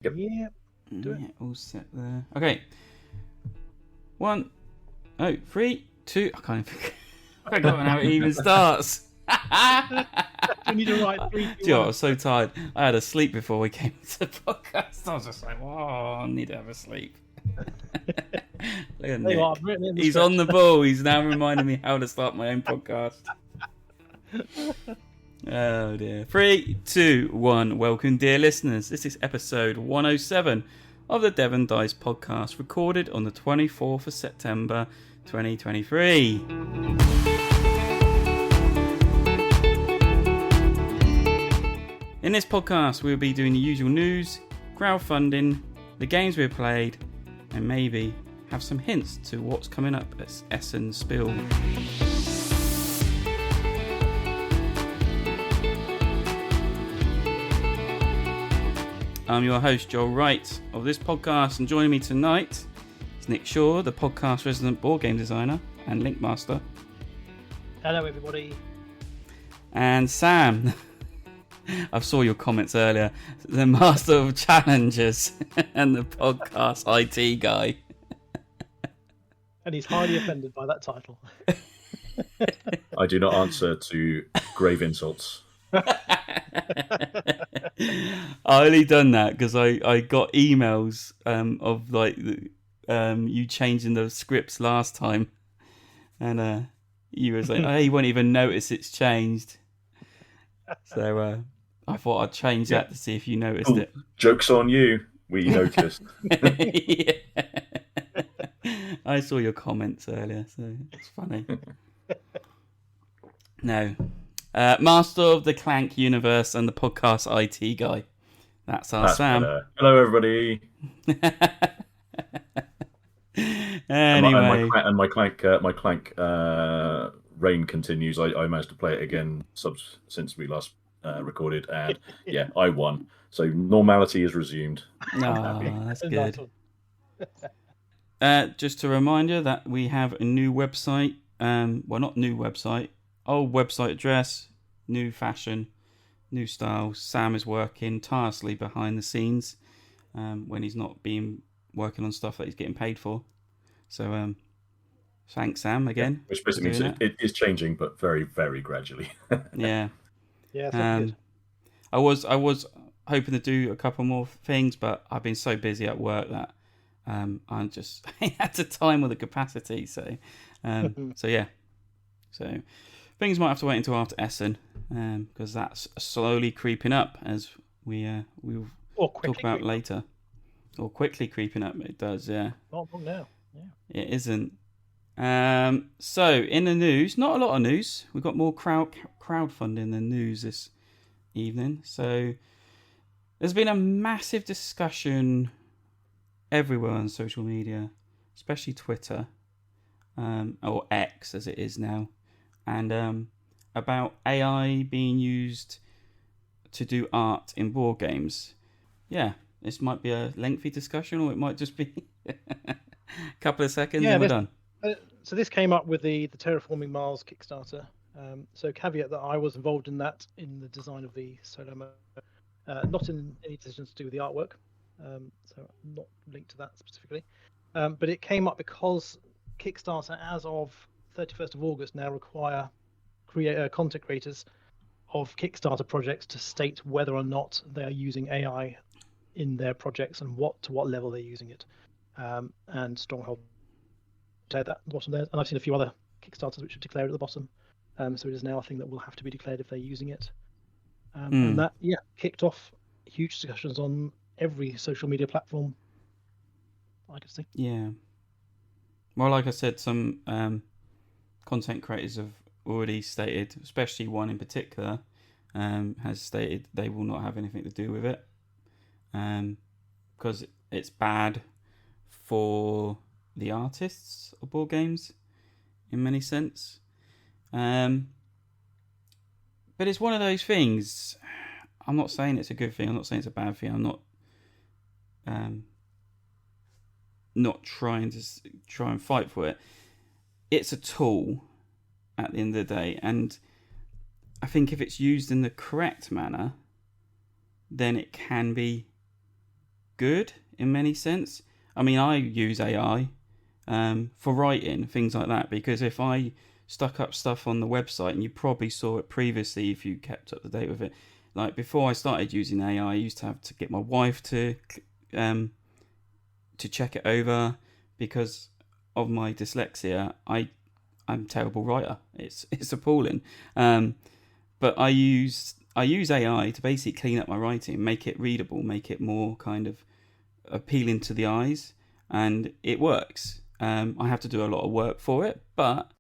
Yep. Yeah. Do it. Yeah, all set there. Okay. 1, 3, 2. I can't even I forgot how it even starts. You need to write 3, 2, 1. Do you know what? I was so tired. I had a sleep before we came to the podcast. I was just like, I need to have a sleep. Look at Nick. He's on the ball. He's now reminding me how to start my own podcast. Oh dear. 3, 2, 1. Welcome, dear listeners. This is episode 107 of the Devon Dice Podcast, recorded on the 24th of September 2023. In this podcast, we'll be doing the usual news, crowdfunding, the games we've played, and maybe have some hints to what's coming up at Essen Spiel. I'm your host, Joel Wright, of this podcast, and joining me tonight is Nick Shaw, the podcast resident board game designer and link master. Hello, everybody. And Sam, I saw your comments earlier, the master of challenges and the podcast IT guy. And he's highly offended by that title. I do not answer to grave insults. I only done that because I got emails of like you changing the scripts last time, and you was like, "Hey, you won't even notice it's changed." So I thought I'd change that to see if you noticed it. Joke's on you. We noticed. Yeah. I saw your comments earlier, so it's funny. No. Master of the Clank universe and the podcast IT guy. That's Sam. Better. Hello, everybody. Anyway, and my Clank reign continues. I managed to play it again since we last recorded, and yeah, I won. So normality is resumed. No, that's good. Just to remind you that we have a new website. Well, not new website. Old website address, new fashion, new style. Sam is working tirelessly behind the scenes when he's not working on stuff that he's getting paid for. So thanks, Sam, again. Which basically means it is changing, but very, very gradually. Yeah. Yeah, that's good. I was hoping to do a couple more things, but I've been so busy at work that I'm just at the time with the capacity. So yeah. So things might have to wait until after Essen, because that's slowly creeping up, as we'll talk about later. Or quickly creeping up, it does, yeah. Not long now, yeah. It isn't. So, in the news, not a lot of news. We've got more crowdfunding than news this evening. So, there's been a massive discussion everywhere on social media, especially Twitter, or X as it is now, and about AI being used to do art in board games. Yeah, this might be a lengthy discussion, or it might just be a couple of seconds and we're done. So this came up with the Terraforming Mars Kickstarter. So caveat that I was involved in that in the design of the solo mode, not in any decisions to do with the artwork. So I'm not linked to that specifically. But it came up because Kickstarter, as of 31st of August, now require content creators of Kickstarter projects to state whether or not they are using AI in their projects and to what level they're using it. And Stronghold declared that at the bottom there. And I've seen a few other Kickstarters which are declared at the bottom. So it is now a thing that will have to be declared if they're using it. And that, kicked off huge discussions on every social media platform I could see. Yeah. Well, like I said, some content creators have already stated, especially one in particular, has stated they will not have anything to do with it, because it's bad for the artists of board games in many sense. But it's one of those things. I'm not saying it's a good thing. I'm not saying it's a bad thing. I'm not trying and fight for it. It's a tool at the end of the day, and I think if it's used in the correct manner, then it can be good in many sense. I mean, I use AI for writing, things like that, because if I stuck up stuff on the website, and you probably saw it previously if you kept up to date with it, like before I started using AI, I used to have to get my wife to check it over because of my dyslexia. I'm a terrible writer. It's appalling. But I use AI to basically clean up my writing, make it readable, make it more kind of appealing to the eyes, and it works. I have to do a lot of work for it, but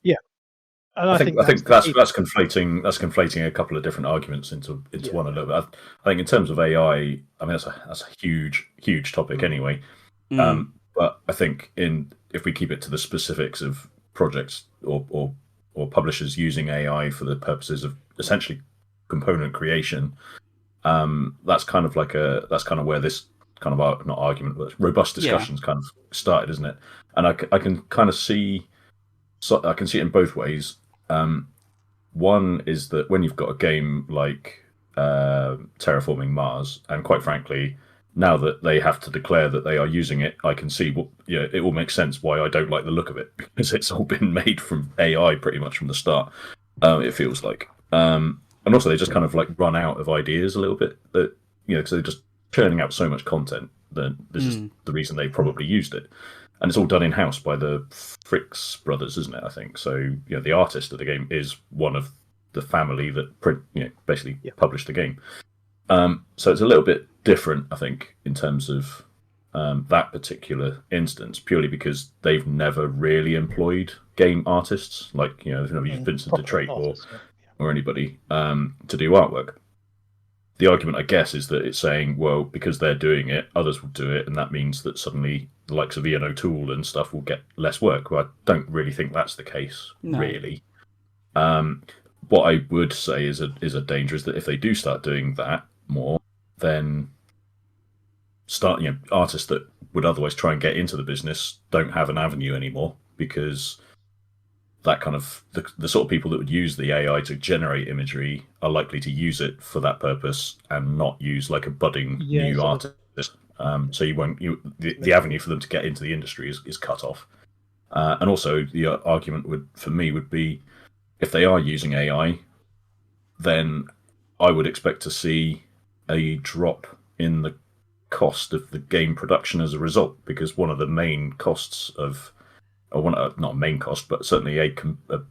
yeah. And I think that's conflating a couple of different arguments into one a little bit. I think in terms of AI, I mean that's a huge topic anyway. But I think if we keep it to the specifics of projects or publishers using AI for the purposes of essentially component creation, that's kind of where this kind of not argument but robust discussions kind of started, isn't it? And I can kind of see, so I can see it in both ways. One is that when you've got a game like Terraforming Mars, and quite frankly, now that they have to declare that they are using it, I can see it will make sense why I don't like the look of it, because it's all been made from AI pretty much from the start. It feels like, and also they just kind of like run out of ideas a little bit. That because they're just churning out so much content that this is the reason they probably used it. And it's all done in-house by the Fricks brothers, isn't it, I think? So, the artist of the game is one of the family that basically published the game. So it's a little bit different, I think, in terms of that particular instance, purely because they've never really employed game artists, like, they've never used Vincent DeTrate or anybody to do artwork. The argument, I guess, is that it's saying, well, because they're doing it, others will do it, and that means that suddenly the likes of Ian O'Toole and stuff will get less work. Well, I don't really think that's the case, really. What I would say is a danger is that if they do start doing that more, then artists that would otherwise try and get into the business don't have an avenue anymore, because that kind of the sort of people that would use the AI to generate imagery are likely to use it for that purpose and not use like a budding new artist. So the avenue for them to get into the industry is cut off. And also the argument would be, if they are using AI, then I would expect to see a drop in the cost of the game production as a result, because one of the main costs not a main cost, but certainly a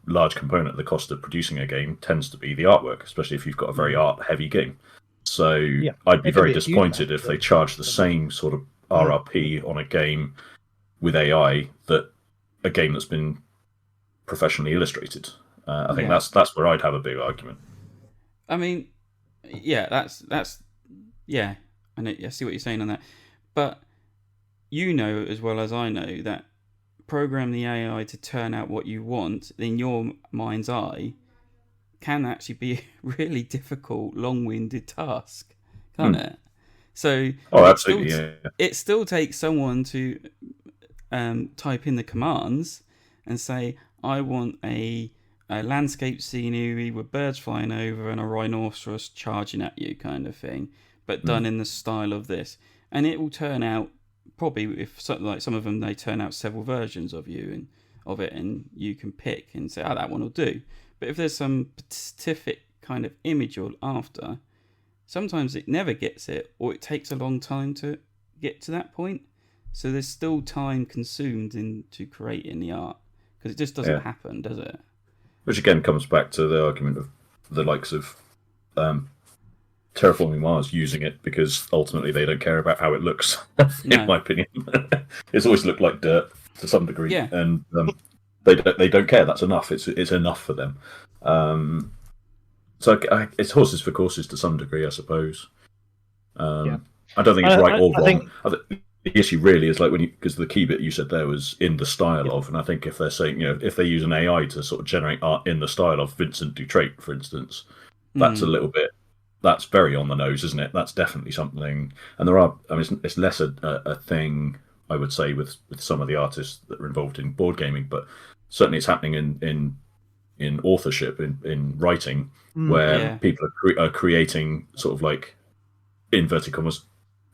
large component of the cost of producing a game tends to be the artwork, especially if you've got a very art-heavy game. So I'd be very disappointed if they charge the same sort of RRP on a game with AI that a game that's been professionally illustrated. I think that's where I'd have a big argument. I mean, that's I see what you're saying on that, but as well as I know that program the AI to turn out what you want in your mind's eye can actually be a really difficult, long-winded task, can't it? So absolutely, it still takes someone to type in the commands and say, I want a landscape scenery with birds flying over and a rhinoceros charging at you, kind of thing, but done in the style of this, and it will turn out. Probably, if some of them, they turn out several versions of it, and you can pick and say, that one will do. But if there's some specific kind of image you're after, sometimes it never gets it, or it takes a long time to get to that point. So there's still time consumed into creating the art, because it just doesn't happen, does it? Which again comes back to the argument of the likes of Terraforming Mars using it, because ultimately they don't care about how it looks. In my opinion, it's always looked like dirt to some degree, and they don't care. That's enough. It's enough for them. So it's horses for courses to some degree, I suppose. I don't think it's right or wrong. The issue really is like because the key bit you said there was in the style of, and I think if they're saying if they use an AI to sort of generate art in the style of Vincent DeTrate, for instance, that's a little bit. That's very on the nose, isn't it? That's definitely something. And there are, it's less a thing, I would say, with some of the artists that are involved in board gaming, but certainly it's happening in authorship, in writing, where people are creating sort of like, inverted commas,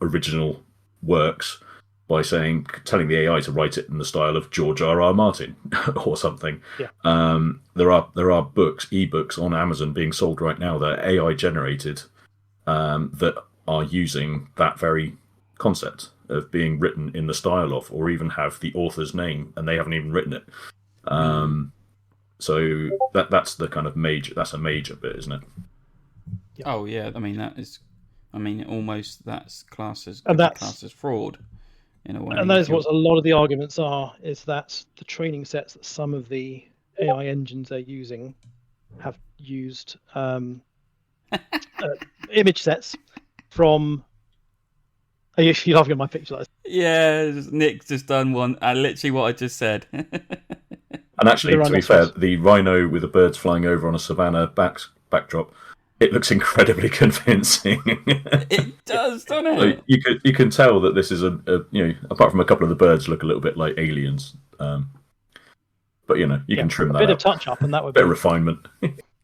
original works by telling the AI to write it in the style of George R.R. Martin or something. Yeah. There are ebooks on Amazon being sold right now that are AI generated that are using that very concept of being written in the style of, or even have the author's name and they haven't even written it. So that's the kind of that's a major bit, isn't it? Yeah. Oh yeah, I mean almost that's classed as fraud in a way. And that is what a lot of the arguments are, is that the training sets that some of the AI engines they're using have used image sets from. Are you laughing at my picture? Yeah, Nick's just done one. Literally what I just said. And actually, to be fair, the rhino with the birds flying over on a savannah backdrop, it looks incredibly convincing. It does, doesn't it? So you can tell that this is apart from a couple of the birds look a little bit like aliens. But you can trim that. A bit of touch up, and that would be a bit of refinement.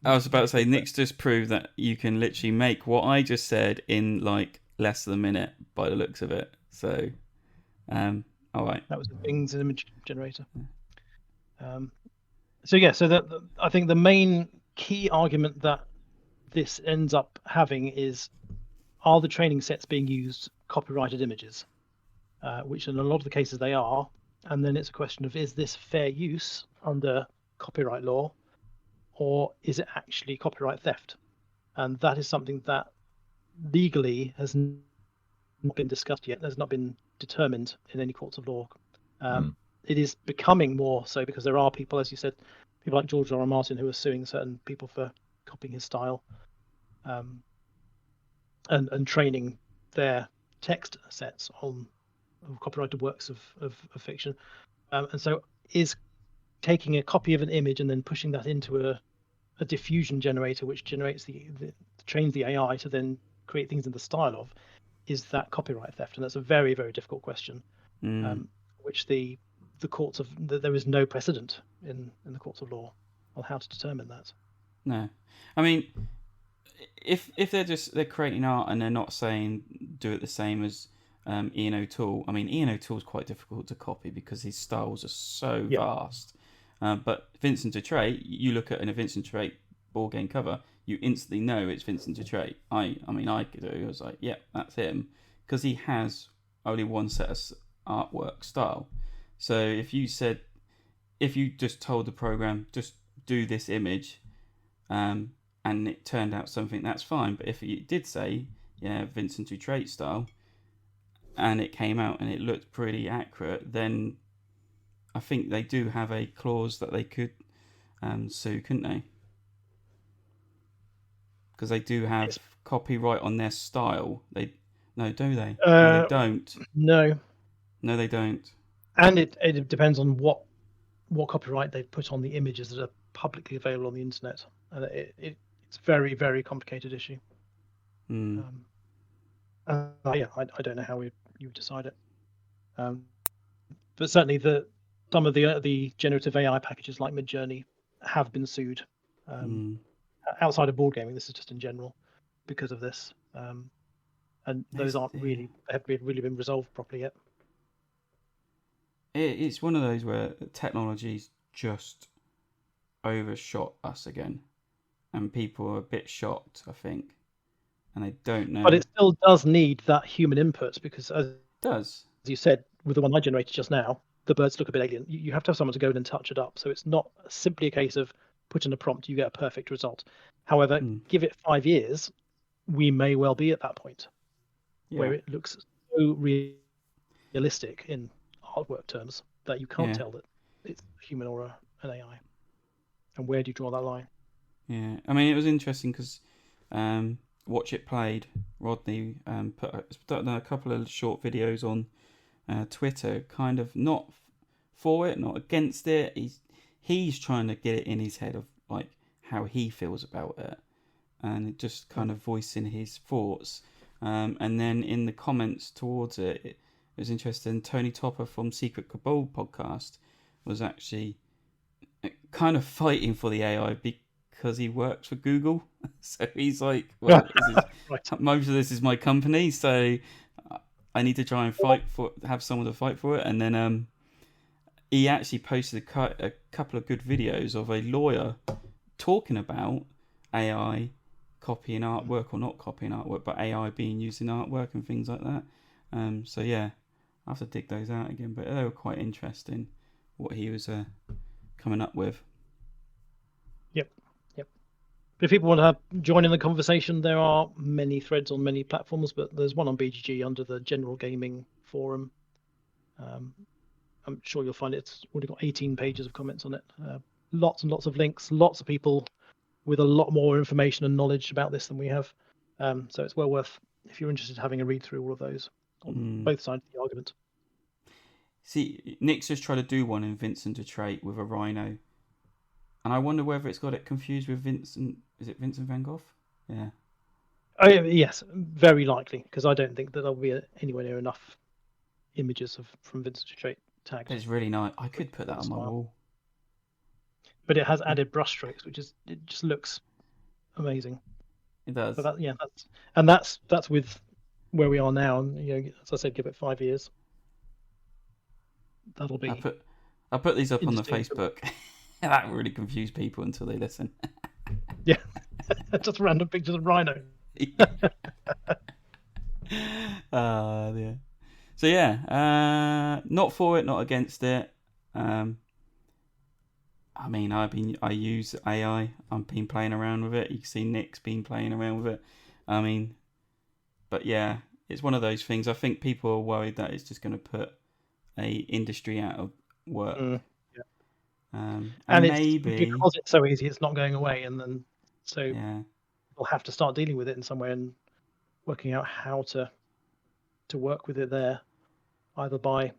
I was about to say, Nick's just proved that you can literally make what I just said in like less than a minute by the looks of it. So, all right. That was a Bing's image generator. So I think the main key argument that this ends up having is, are the training sets being used copyrighted images? Which in a lot of the cases they are. And then it's a question of, is this fair use under copyright law, or is it actually copyright theft? And that is something that legally has not been discussed yet. Has not been determined in any courts of law. It is becoming more so because there are people, as you said, people like George R.R. Martin who are suing certain people for copying his style, and training their text sets on copyrighted works of fiction. And so is taking a copy of an image and then pushing that into a diffusion generator, which generates trains the AI to then create things in the style of, is that copyright theft? And that's a very, very difficult question, which the courts there is no precedent in the courts of law on how to determine that. No, I mean, if they're creating art and they're not saying do it the same as Ian O'Toole. I mean, Ian O'Toole's quite difficult to copy because his styles are so vast. But Vincent Dutrait, you look at a Vincent Dutrait board game cover, you instantly know it's Vincent Dutrait. I was like, yeah, that's him, because he has only one set of artwork style. So if you just told the program just do this image, and it turned out something, that's fine. But if you did say Vincent Dutrait style, and it came out and it looked pretty accurate, then I think they do have a clause that they could sue, couldn't they? Because they do have copyright on their style. Do they? No, they don't. No, they don't. And it depends on what copyright they've put on the images that are publicly available on the internet, and it's a very, very complicated issue. I don't know how you would decide it, but certainly some of the generative AI packages like Midjourney have been sued. Outside of board gaming, this is just in general because of this, and those haven't really been resolved properly yet. It's one of those where technology's just overshot us again, and people are a bit shocked, I think, and they don't know. But it still does need that human input, because as you said, with the one I generated just now, the birds look a bit alien. You have to have someone to go in and touch it up. So it's not simply a case of put in a prompt, you get a perfect result. However, give it 5 years, we may well be at that point where it looks so realistic in artwork terms that you can't tell that it's a human or an AI. And where do you draw that line? Yeah, I mean, it was interesting because Watch It Played, Rodney put a couple of short videos on Twitter, kind of not for it, not against it. He's trying to get it in his head of like how he feels about it, and just kind of voicing his thoughts. And then in the comments towards it was interesting. Tony Topper from Secret Cabal podcast was actually kind of fighting for the AI because he works for Google. So he's like, well, most of this is my company, so I need to try and have someone to fight for it. And then he actually posted a couple of good videos of a lawyer talking about AI copying artwork, or not copying artwork, but AI being used in artwork and things like that. So yeah, I have to dig those out again, but they were quite interesting what he was coming up with. Yep. But if people want to join in the conversation, there are many threads on many platforms, but there's one on BGG under the general gaming forum. I'm sure you'll find it's already got 18 pages of comments on it. Lots and lots of links, lots of people with a lot more information and knowledge about this than we have. So it's well worth, if you're interested, having a read through all of those on both sides of the argument. See, Nick's just tried to do one in Vincent de Trait with a rhino. And I wonder whether it's got it confused with Vincent. Is it Vincent van Gogh? Yeah. Oh, yes, very likely, because I don't think that there'll be anywhere near enough images from Vincent de Trait tagged. It's really nice. I could put that on my wall. But it has added brushstrokes, it just looks amazing. It does. But that's with where we are now. And, as I said, give it 5 years. That'll be. I'll put these up on the Facebook. That really confused people until they listen. Yeah, just random pictures of rhino. Yeah. So yeah, not for it, not against it. I mean, I use AI. I've been playing around with it. You can see Nick's been playing around with it. I mean, but yeah, it's one of those things. I think people are worried that it's just going to put a industry out of work. And maybe because it's so easy, it's not going away, and then we'll have to start dealing with it in some way and working out how to work with it there, either by,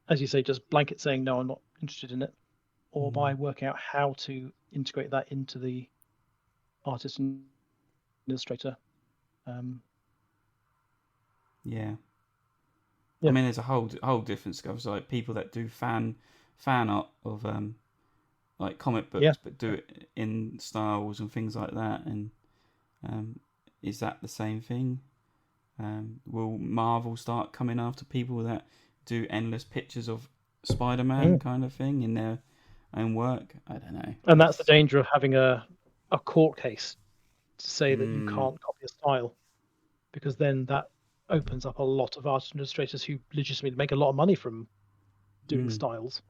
as you say, just blanket saying no, I'm not interested in it, or by working out how to integrate that into the artist and illustrator. I mean, there's a whole different stuff. So, like people that do fan art of like comic books, but do it in styles and things like that. And is that the same thing? Will Marvel start coming after people that do endless pictures of Spider-Man kind of thing in their own work? I don't know. And that's the danger of having a court case to say that you can't copy a style, because then that opens up a lot of artists and illustrators who legitimately make a lot of money from doing styles.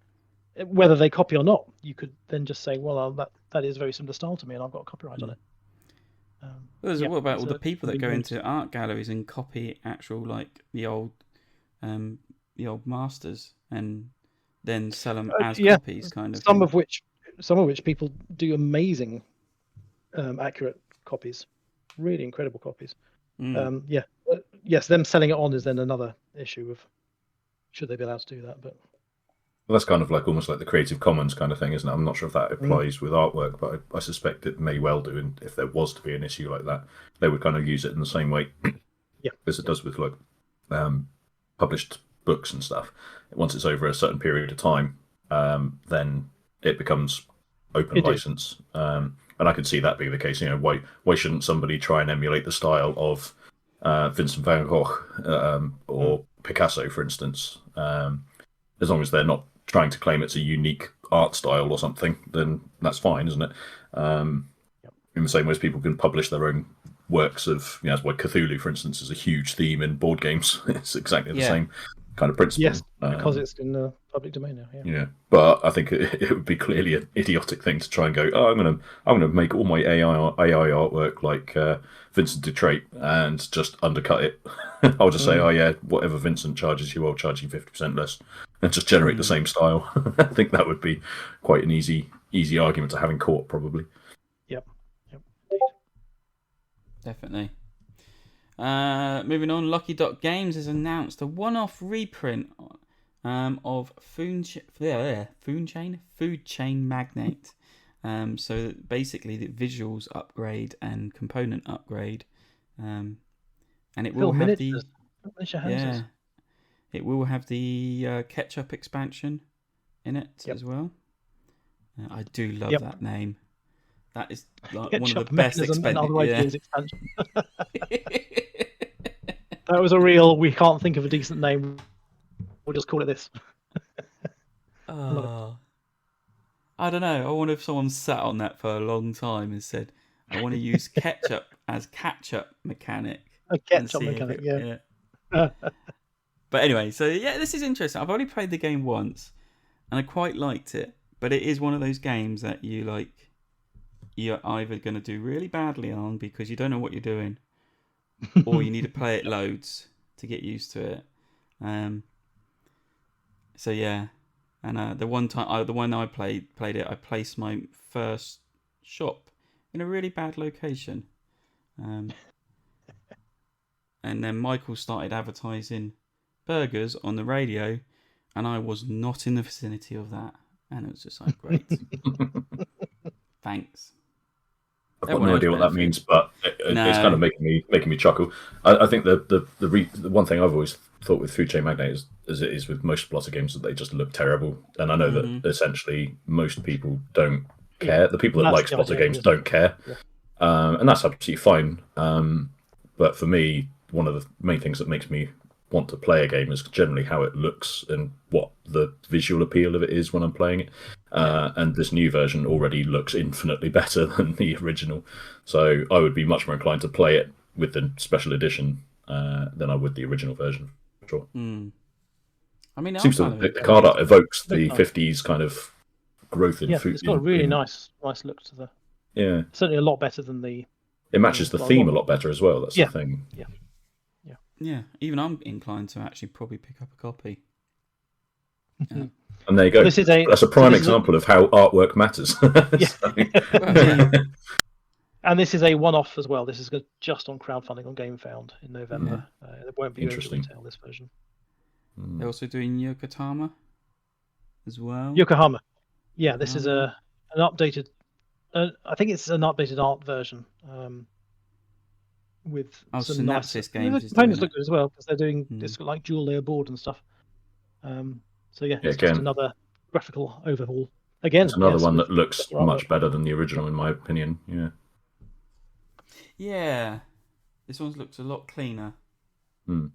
Whether they copy or not, you could then just say, well, that is a very similar style to me and I've got a copyright on it. What about all the people that go into art galleries and copy actual, like the old masters and then sell them as copies, kind of some of which people do amazing accurate copies, really incredible copies. Yes, them selling it on is then another issue of should they be allowed to do that. But that's kind of like almost like the Creative Commons kind of thing, isn't it? I'm not sure if that applies with artwork, but I suspect it may well do. And if there was to be an issue like that, they would kind of use it in the same way as it does with like published books and stuff. Once it's over a certain period of time, then it becomes open license. And I could see that being the case. Why shouldn't somebody try and emulate the style of Vincent van Gogh or Picasso, for instance? As long as they're not trying to claim it's a unique art style or something, then that's fine, isn't it? In the same way as people can publish their own works of, that's why Cthulhu, for instance, is a huge theme in board games. It's exactly the same kind of principle. Yes, because it's in the public domain now. Yeah, but I think it would be clearly an idiotic thing to try and go, I'm gonna make all my AI artwork like Vincent de Trait and just undercut it. I'll just say, whatever Vincent charges you, I'll charge you 50% less, and just generate the same style. I think that would be quite an easy argument to have in court, probably. Yep. Definitely. Moving on, Lucky Dot Games has announced a one-off reprint of Food Chain Magnate. So basically, the visuals upgrade and component upgrade, and it will have the it will have the ketchup expansion in it as well. I do love that name. That is like one of the best expansion. That was a real. We can't think of a decent name. We'll just call it this. I don't know. I wonder if someone sat on that for a long time and said, "I want to use ketchup as catch-up mechanic." A ketchup mechanic, yeah. But anyway, so yeah, this is interesting. I've only played the game once, and I quite liked it. But it is one of those games that you're either going to do really badly on because you don't know what you're doing, or you need to play it loads to get used to it. So yeah, and the one I played it, I placed my first shop in a really bad location, and then Michael started advertising burgers on the radio, and I was not in the vicinity of that, and it was just like, great. Thanks. I've got no idea what that means, but it's kind of making me chuckle. I think the one thing I've always thought with Food Chain Magnate as it is with most Blotter games, that they just look terrible, and I know that essentially most people don't care. The people that like Blotter games don't care, and that's absolutely fine. But for me, one of the main things that makes me want to play a game is generally how it looks and what the visual appeal of it is when I'm playing it. And this new version already looks infinitely better than the original, so I would be much more inclined to play it with the special edition than I would the original version, for sure. I mean, seems the card art evokes the 50s kind of growth in food. It's got a really nice look to the. Yeah, certainly a lot better than the. It matches the theme a lot better as well. That's the thing. Yeah, even I'm inclined to actually probably pick up a copy. And there you go. That's a prime example of how artwork matters. And this is a one-off as well. This is just on crowdfunding on GameFound in November. It won't be interesting. Retail, this version. They're also doing Yokohama as well. Yokohama. Yeah, this is an updated. I think it's an updated art version. With some Synapsis nice Games. The components look good as well because they're doing this like dual layer board and stuff. So yeah, it's just another graphical overhaul. Again, it's another one that looks much better than the original, in my opinion. Yeah, this one looks a lot cleaner. But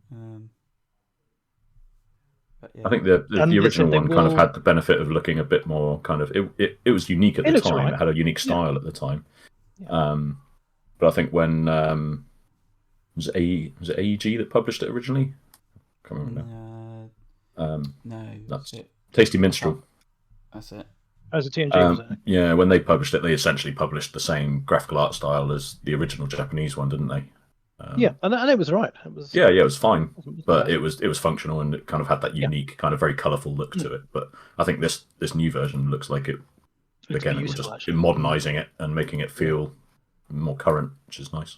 yeah. I think the original one kind of had the benefit of looking a bit more kind of. It was unique at the time. Right. It had a unique style at the time. But I think when was it AEG that published it originally? I can't remember now. No, that's it. Tasty Minstrel. That's it. As a TNG, yeah, when they published it, they essentially published the same graphical art style as the original Japanese one, didn't they? Yeah, and it was right. It was. Yeah, it was fine, but it was functional and it kind of had that unique, kind of very colourful look to it. But I think this new version looks like it. Again, it was just modernising it and making it feel more current, which is nice.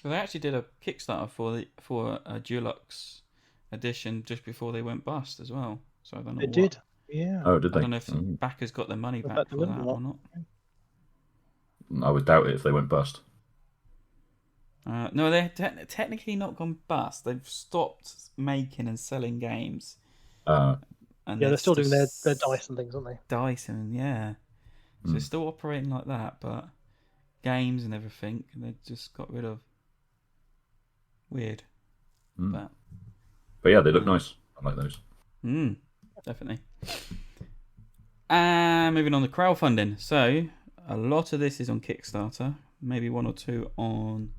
Well, they actually did a Kickstarter for a Deluxe edition just before they went bust as well. So I don't know. They did, yeah. Oh, did they? I don't know if the backers got their money back for that or not. I would doubt it if they went bust. No, they're technically not gone bust. They've stopped making and selling games. And they're still doing their dice and things, aren't they? Dice and so they're still operating like that, but games and everything they just got rid of. Weird, but yeah, they look nice. I like those. Definitely. And moving on to crowdfunding. So a lot of this is on Kickstarter. Maybe one or two on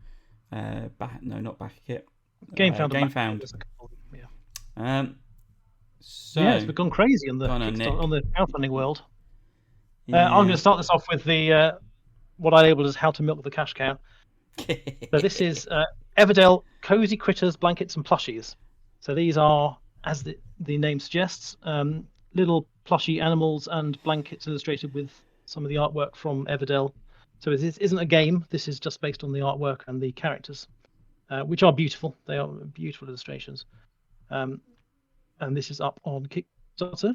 not BackIt. GameFound. So it's gone crazy on the crowdfunding world. I'm going to start this off with the what I labelled as how to milk the cash cow. So this is Everdell Cozy Critters, Blankets and Plushies. So these are, as the name suggests, little plushy animals and blankets illustrated with some of the artwork from Everdell. So this isn't a game. This is just based on the artwork and the characters, which are beautiful. They are beautiful illustrations. And this is up on Kickstarter.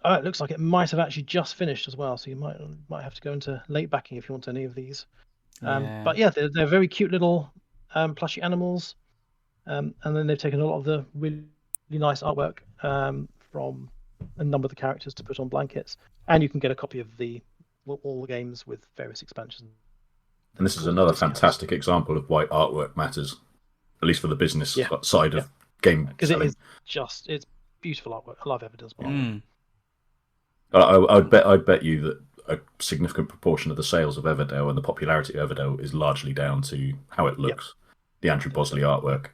It looks like it might have actually just finished as well. So you might have to go into late backing if you want any of these. But yeah, they're very cute little plushy animals. And then they've taken a lot of the really nice artwork from a number of the characters to put on blankets. And you can get a copy of all the games with various expansions And this is another fantastic example of why artwork matters, at least for the business side of game because selling. it's beautiful artwork. I love Everdell's artwork. I'd bet you that a significant proportion of the sales of Everdell and the popularity of Everdell is largely down to how it looks, the Andrew Bosley artwork,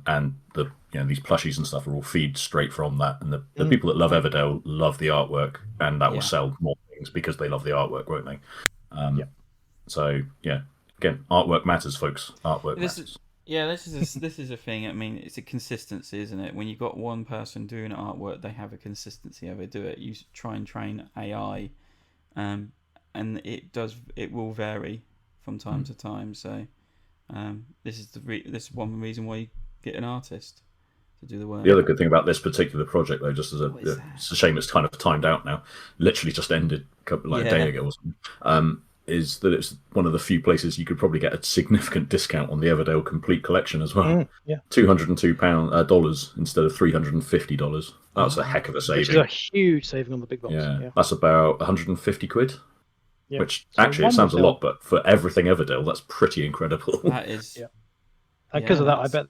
and the these plushies and stuff are all feed straight from that. And the people that love Everdell love the artwork, and that will sell more things because they love the artwork, won't they? So again, artwork matters, folks. Artwork matters. This is a thing. I mean, it's a consistency, isn't it? When you've got one person doing artwork, they have a consistency how they do it. You try and train AI, and it will vary from time to time. So this is one reason why you get an artist to do the work. The other good thing about this particular project, though, just it's a shame it's kind of timed out now. Literally just ended a day ago or something. Is that it's one of the few places you could probably get a significant discount on the Everdell complete collection as well. $202 instead of $350. That's a heck of a saving. Which is a huge saving on the big box. Yeah. That's about 150 quid. Yeah. Which actually it sounds a lot, but for everything Everdell, that's pretty incredible. That is. And because of that, I bet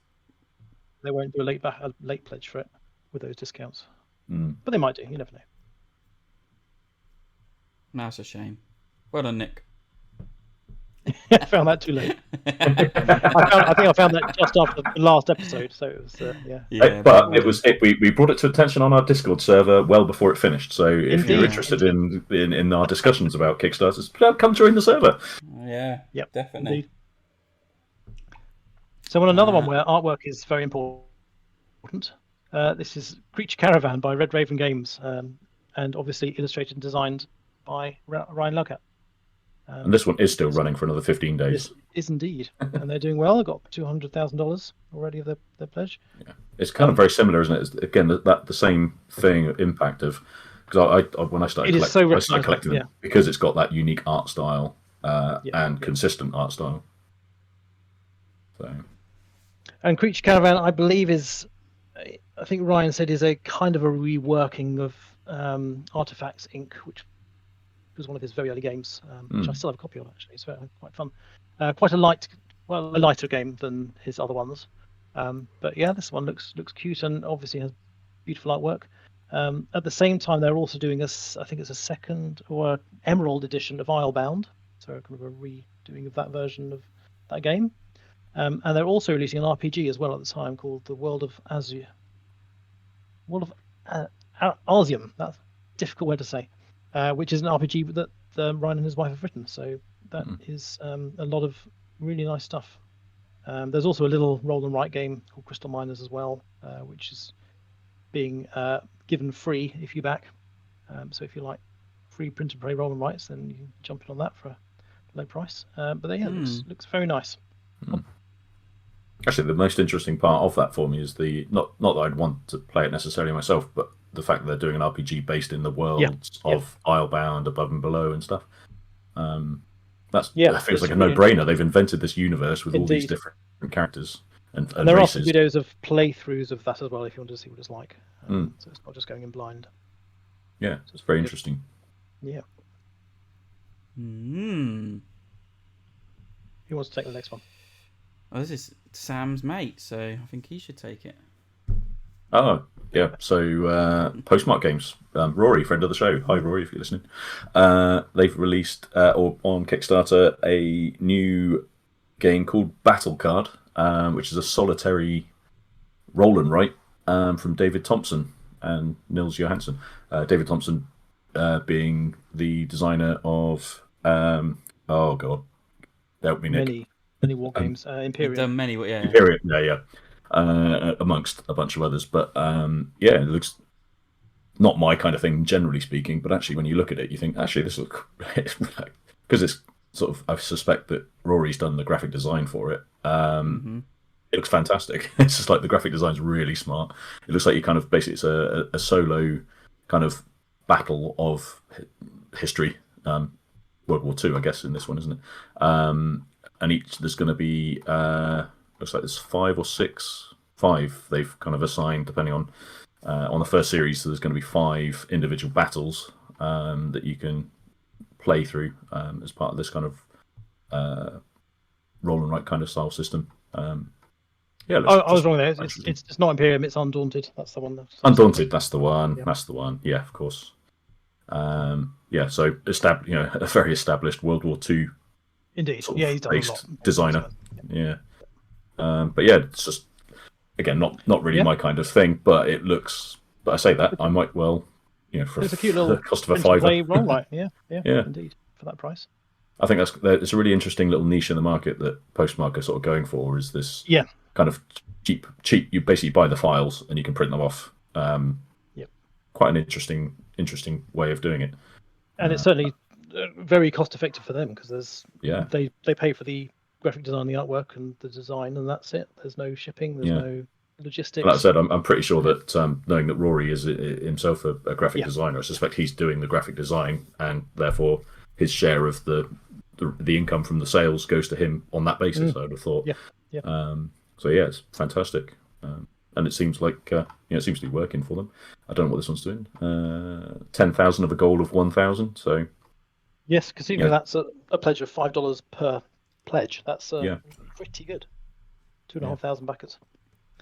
they won't do a late pledge for it with those discounts. But they might do. You never know. That's a shame. Well done, Nick. I found that too late. I think I found that just after the last episode, so it was but we brought it to attention on our Discord server well before it finished. So if you're interested in our discussions about Kickstarters, come join the server. Yep, definitely. Indeed. So on another one where artwork is very important, this is Creature Caravan by Red Raven Games, and obviously illustrated and designed by Ryan Luckett. And this one is still running for another 15 days. It is indeed. And they're doing well. They've got $200,000 already of their pledge. Yeah. It's kind of very similar, isn't it? It's, again, the same thing, impact of... Because when I started collecting them, because it's got that unique art style and consistent art style. So. And Creature Caravan, I believe, I think Ryan said, is a kind of a reworking of Artifacts Inc., which was one of his very early games, which I still have a copy of, actually. It's quite fun. Quite a lighter game than his other ones. But yeah, this one looks cute and obviously has beautiful artwork. At the same time, they're also doing I think it's a second or Emerald edition of Islebound, so kind of a redoing of that version of that game. And they're also releasing an RPG as well at the time called The World of Azure. World of Arzium. That's a difficult word to say. Which is an RPG that Ryan and his wife have written. So that is a lot of really nice stuff. There's also a little roll and write game called Crystal Miners as well, which is being given free if you back. So if you like free print and play roll and writes, then you can jump in on that for a low price. But it looks very nice. Actually, the most interesting part of that for me is not that I'd want to play it necessarily myself, but the fact that they're doing an RPG based in the worlds of Islebound, Above and Below, and stuff. That feels like a no-brainer. They've invented this universe with all these different characters and there races. are some videos of playthroughs of that as well if you want to see what it's like. So it's not just going in blind. Yeah, so it's very interesting. Yeah. Who wants to take the next one? Oh, this is Sam's mate, so I think he should take it. Oh, yeah. So, Postmark Games, Rory, friend of the show. Hi, Rory, if you're listening. They've released, or on Kickstarter, a new game called Battle Card, which is a solitary roll and write from David Thompson and Nils Johansson. David Thompson being the designer of, help me, Nick. Many war games, Imperium. Done many, Imperium, amongst a bunch of others. But it looks not my kind of thing, generally speaking. But actually, when you look at it, you think, actually, this looks because it's sort of. I suspect that Rory's done the graphic design for it. It looks fantastic. It's just like the graphic design's really smart. It looks like you kind of basically it's a solo kind of battle of history. World War II, I guess, in this one, isn't it? And there's going to be looks like there's 5 or 6 they've kind of assigned depending on the first series. So there's going to be 5 individual battles that you can play through as part of this kind of roll and write kind of style system. I was wrong there. It's not Imperium. It's Undaunted. That's the one. Undaunted. That's the one. Yeah. That's the one. Yeah, of course. So a very established World War II. Indeed. Yeah, he's done a lot. Designer. Yeah. But yeah, it's just again not really my kind of thing. But it looks. But I say that I might well, for it's a cute little the cost of a £5. Roll light. Yeah, indeed, for that price. I think it's a really interesting little niche in the market that Postmark are sort of going for. Is this kind of cheap? You basically buy the files and you can print them off. Quite an interesting way of doing it. And it's certainly very cost effective for them because they pay for the graphic design, the artwork, and the design, and that's it. There's no shipping. There's no logistics. Like I said, I'm pretty sure that knowing that Rory is himself a graphic designer, I suspect he's doing the graphic design, and therefore his share of the income from the sales goes to him on that basis. I would have thought. So yeah, it's fantastic, and it seems like it seems to be working for them. I don't know what this one's doing. 10,000 of a goal of 1,000. So yes, considering that's a pledge of $5 per pledge, that's pretty good. 2,500 backers.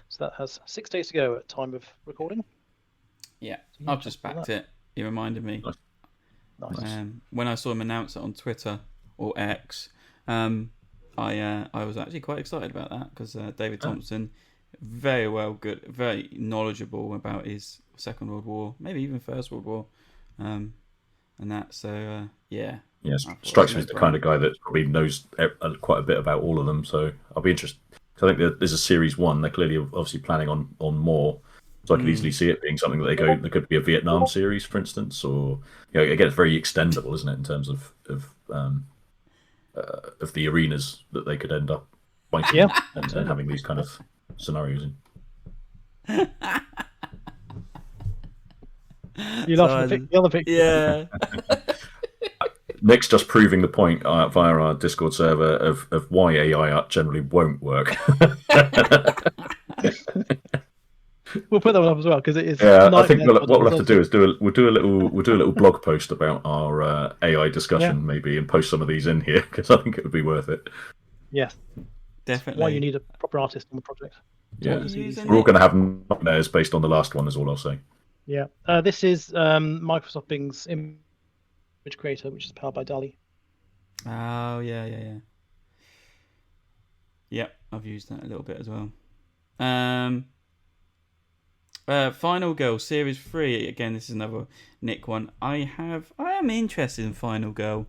So that has 6 days to go at time of recording. Yeah, so I've just backed it. You reminded me. Nice. When I saw him announce it on Twitter or X, I was actually quite excited about that because David Thompson, very good, very knowledgeable about his Second World War, maybe even First World War, and that. So strikes me as the kind of guy that probably knows quite a bit about all of them. So I'll be interested. I think there's a series 1. They're clearly obviously planning on more. So I could easily see it being something that there could be a Vietnam series, for instance, or again, it's very extendable, isn't it, in terms of the arenas that they could end up fighting and having these kind of scenarios in. You lost the other picture. Yeah. Nick's just proving the point via our Discord server of why AI art generally won't work. We'll put that one up as well because it is. Yeah, I think what we'll have to do is we'll do a little blog post about our AI discussion maybe and post some of these in here because I think it would be worth it. Yes, definitely. Why you need a proper artist on the project. We're all going to have nightmares based on the last one, is all I'll say. Yeah, this is Microsoft Bing's image creator, which is powered by DALL-E. Oh yeah. Yep, I've used that a little bit as well. Final Girl Series 3. Again, this is another Nick one. I am interested in Final Girl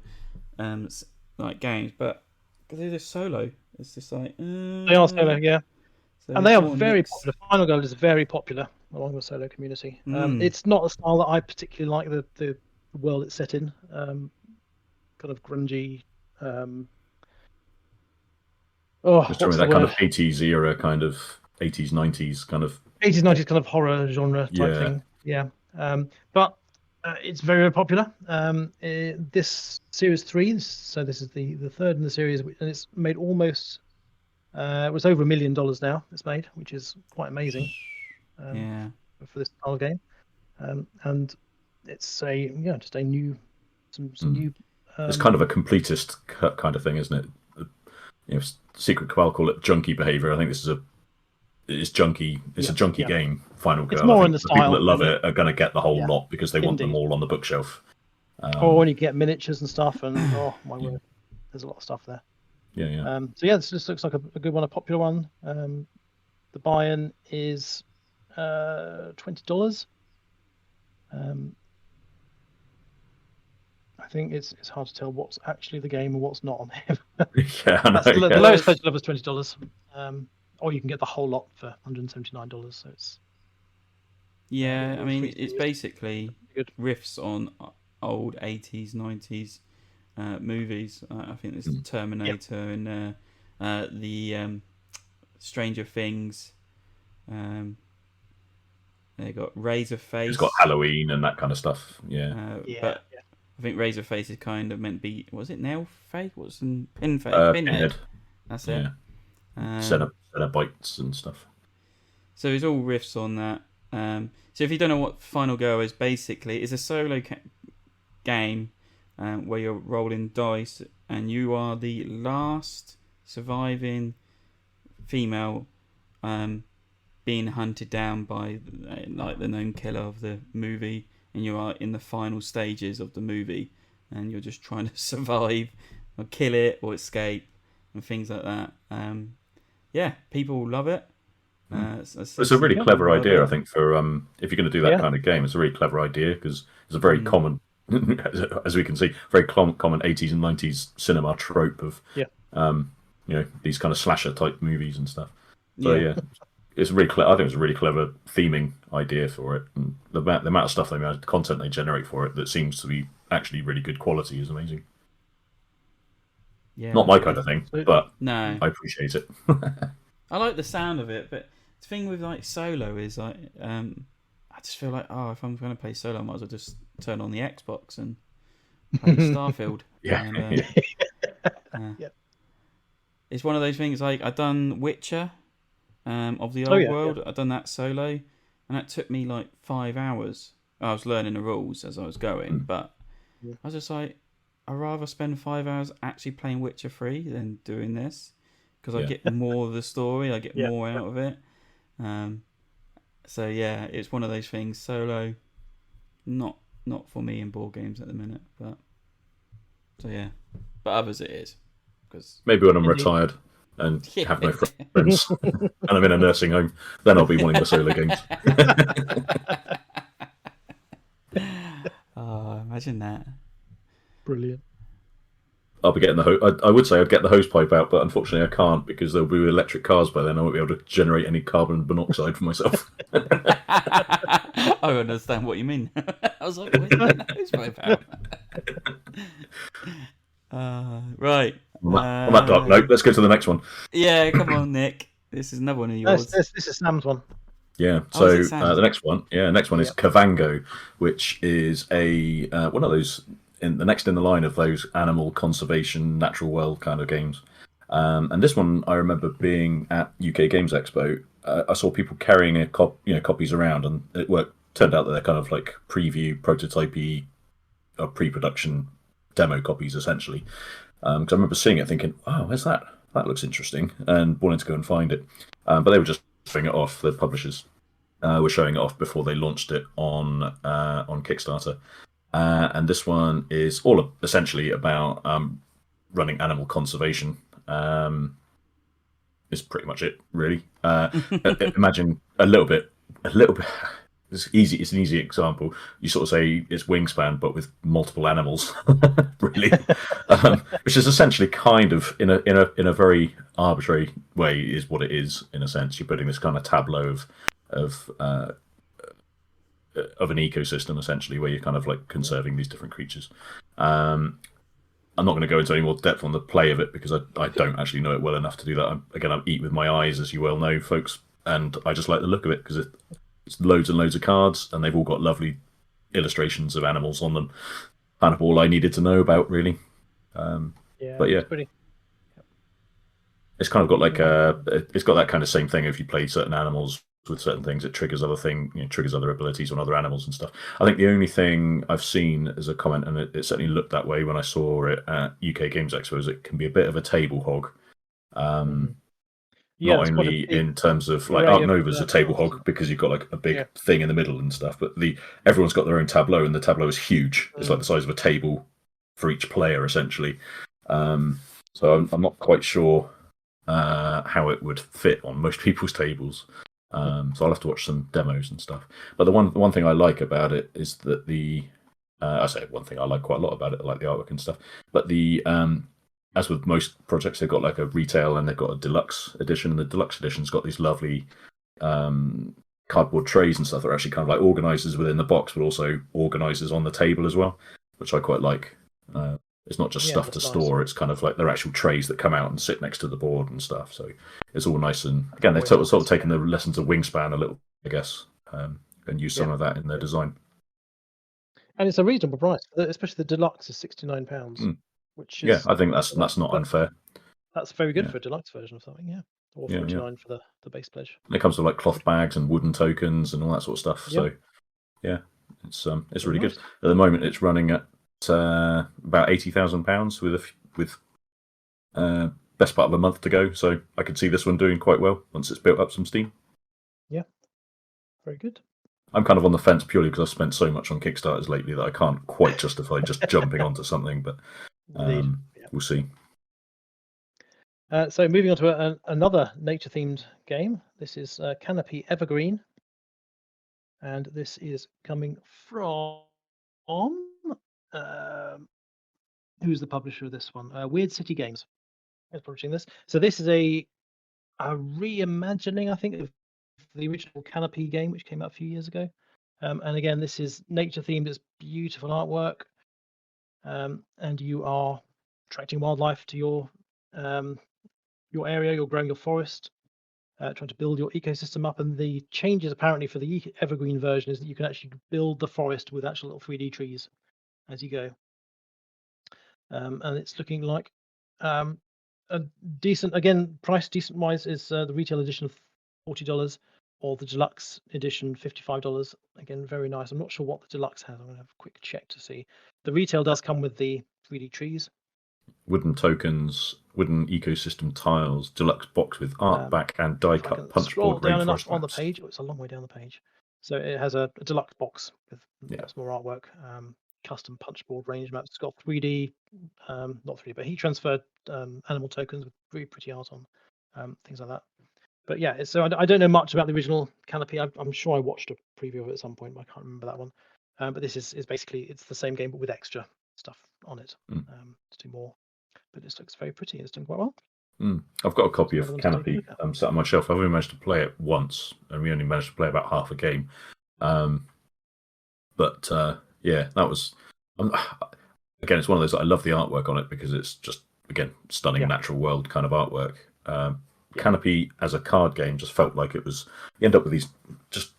like games, but because they're just solo, it's just like they are solo, yeah. So and they are very popular. Final Girl is very popular along the solo community. It's not a style that I particularly like. The world it's set in, kind of grungy. Just tell me that kind of 80s era, kind of 80s 90s kind of 80s 90s kind of horror genre type thing. Yeah, but it's very, very popular. This series 3, so this is the third in the series, and it's made almost it was over $1 million now. It's made, which is quite amazing. For this style of game, and it's just a new some new. It's kind of a completist kind of thing, isn't it? Secret Cabal call it junky behavior. I think this is it's junky. It's a junky game. Final Girl. It's more in the style. People that love it are going to get the whole lot because they want them all on the bookshelf. Or when you get miniatures and stuff, and oh my word, there's a lot of stuff there. Yeah. This just looks like a good one, a popular one. The buy-in is $20. I think it's hard to tell what's actually the game and what's not on there. The lowest pledge level is $20. Or you can get the whole lot for $179. So it's I mean it's basically riffs on old 80s, 90s movies. I think there's Terminator and the Stranger Things. They got Razorface. It's got Halloween and that kind of stuff. But I think Razorface is kind of meant to be. Was it Nailfake? What's in Pinhead? That's it. Cenobites and stuff. So it's all riffs on that. So if you don't know what Final Girl is, basically it's a solo game where you're rolling dice, and you are the last surviving female being hunted down by like the known killer of the movie, and you are in the final stages of the movie, and you're just trying to survive or kill it or escape and things like that. People love it. It's a really clever idea, I think, for if you're going to do that kind of game. It's a really clever idea because it's a very common, as we can see, very common 80s and 90s cinema trope of these kind of slasher type movies and stuff. So it's really I think it's a really clever theming idea for it, and the amount of stuff the content they generate for it that seems to be actually really good quality is amazing. Yeah, not my kind of thing, but no, I appreciate it. I like the sound of it, but the thing with like solo is like I just feel like if I'm going to play solo, I might as well just turn on the Xbox and play Starfield. It's one of those things. Like I've done Witcher of the old world. I've done that solo, and that took me like 5 hours. I was learning the rules as I was going, but I was just like, I'd rather spend 5 hours actually playing Witcher 3 than doing this, because I get more of the story, I get more out of it. So it's one of those things. Solo, not for me in board games at the minute, but others it is. Cause maybe when I'm retired and have no friends and I'm in a nursing home, then I'll be wanting the solo games. Imagine that. Brilliant. I'll be getting I would say I'd get the hose pipe out, but unfortunately I can't, because there'll be electric cars by then. I won't be able to generate any carbon monoxide for myself. I understand what you mean. I was like, where's the hose pipe out? Right. On that dark note, let's go to the next one. Yeah, come on, Nick. This is another one of yours. This is Sam's one. Yeah, so the next one is Kavango, which is a one of those the next in the line of those animal conservation, natural world kind of games. And this one, I remember being at UK Games Expo. I saw people carrying copies around, and it turned out that they're kind of like preview, prototypey, pre-production demo copies essentially. Because I remember seeing it, thinking, "Wow, where's that? That looks interesting," and wanted to go and find it. But they were just showing it off. The publishers were showing it off before they launched it on Kickstarter. And this one is all essentially about running animal conservation. Is pretty much it, really. Imagine a little bit. It's easy. It's an easy example. You sort of say it's Wingspan, but with multiple animals, really, which is essentially kind of in a very arbitrary way is what it is. In a sense, you're putting this kind of tableau of an ecosystem, essentially, where you're kind of like conserving these different creatures. I'm not going to go into any more depth on the play of it, because I don't actually know it well enough to do that. I eat with my eyes, as you well know, folks, and I just like the look of it because it's loads and loads of cards, and they've all got lovely illustrations of animals on them. Kind of all I needed to know about, really. But yeah, it's kind of got like it's got that kind of same thing. If you play certain animals with certain things, it triggers triggers other abilities on other animals and stuff. I think the only thing I've seen as a comment, and it certainly looked that way when I saw it at UK Games Expo, is it can be a bit of a table hog. Not only in terms of like Ark Nova's a table hog because you've got like a big thing in the middle and stuff, but everyone's got their own tableau, and the tableau is huge. It's like the size of a table for each player, essentially. So I'm not quite sure how it would fit on most people's tables. So I'll have to watch some demos and stuff. But the one thing I like about it is that I say one thing I like quite a lot about it. I like the artwork and stuff. But as with most projects, they've got like a retail and they've got a deluxe edition. And the deluxe edition's got these lovely cardboard trays and stuff that are actually kind of like organizers within the box, but also organizers on the table as well, which I quite like. It's not just stuff to store. It's kind of like they're actual trays that come out and sit next to the board and stuff. So it's all nice. And again, they've sort of taken the lessons of Wingspan a little, I guess, and used some of that in their design. And it's a reasonable price, especially the deluxe is £69, which is I think that's not unfair. That's very good for a deluxe version of something, or £49 for the base pledge. And it comes with like cloth bags and wooden tokens and all that sort of stuff. So it's really good. At the moment, it's running at about £80,000 with best part of a month to go. So I could see this one doing quite well once it's built up some steam. Yeah, very good. I'm kind of on the fence purely because I've spent so much on Kickstarters lately that I can't quite justify just jumping onto something, but we'll see. So moving on to another nature-themed game. This is PnP Evergreen, and this is coming from who's the publisher of this one? Weird City Games is publishing this. So this is a reimagining, I think, of the original PnP game, which came out a few years ago. And again, this is nature-themed. It's beautiful artwork, and you are attracting wildlife to your area. You're growing your forest, trying to build your ecosystem up. And the changes apparently for the Evergreen version is that you can actually build the forest with actual little 3D trees as you go. And it's looking like a decent, again, price decent wise is the retail edition of $40 or the deluxe edition $55. Again, very nice. I'm not sure what the deluxe has. I'm going to have a quick check to see. The retail does come with the 3D trees. Wooden tokens, wooden ecosystem tiles, deluxe box with art back and die cut punch board. Down enough on the page. Oh, it's a long way down the page. So it has a deluxe box with lots more artwork, custom punch board range maps. It's got 3D, not 3D, but heat transferred animal tokens with really pretty art on, things like that. But yeah, so I don't know much about the original PnP. I'm sure I watched a preview of it at some point, but I can't remember that one. But this is basically, it's the same game but with extra stuff on it to do more. But this looks very pretty. It's doing quite well. I've got a copy of PnP sat on my shelf. I've only managed to play it once, and we only managed to play about half a game. But that was again. It's one of those that I love the artwork on it because it's just stunning natural world kind of artwork. PnP as a card game just felt like it was. You end up with these just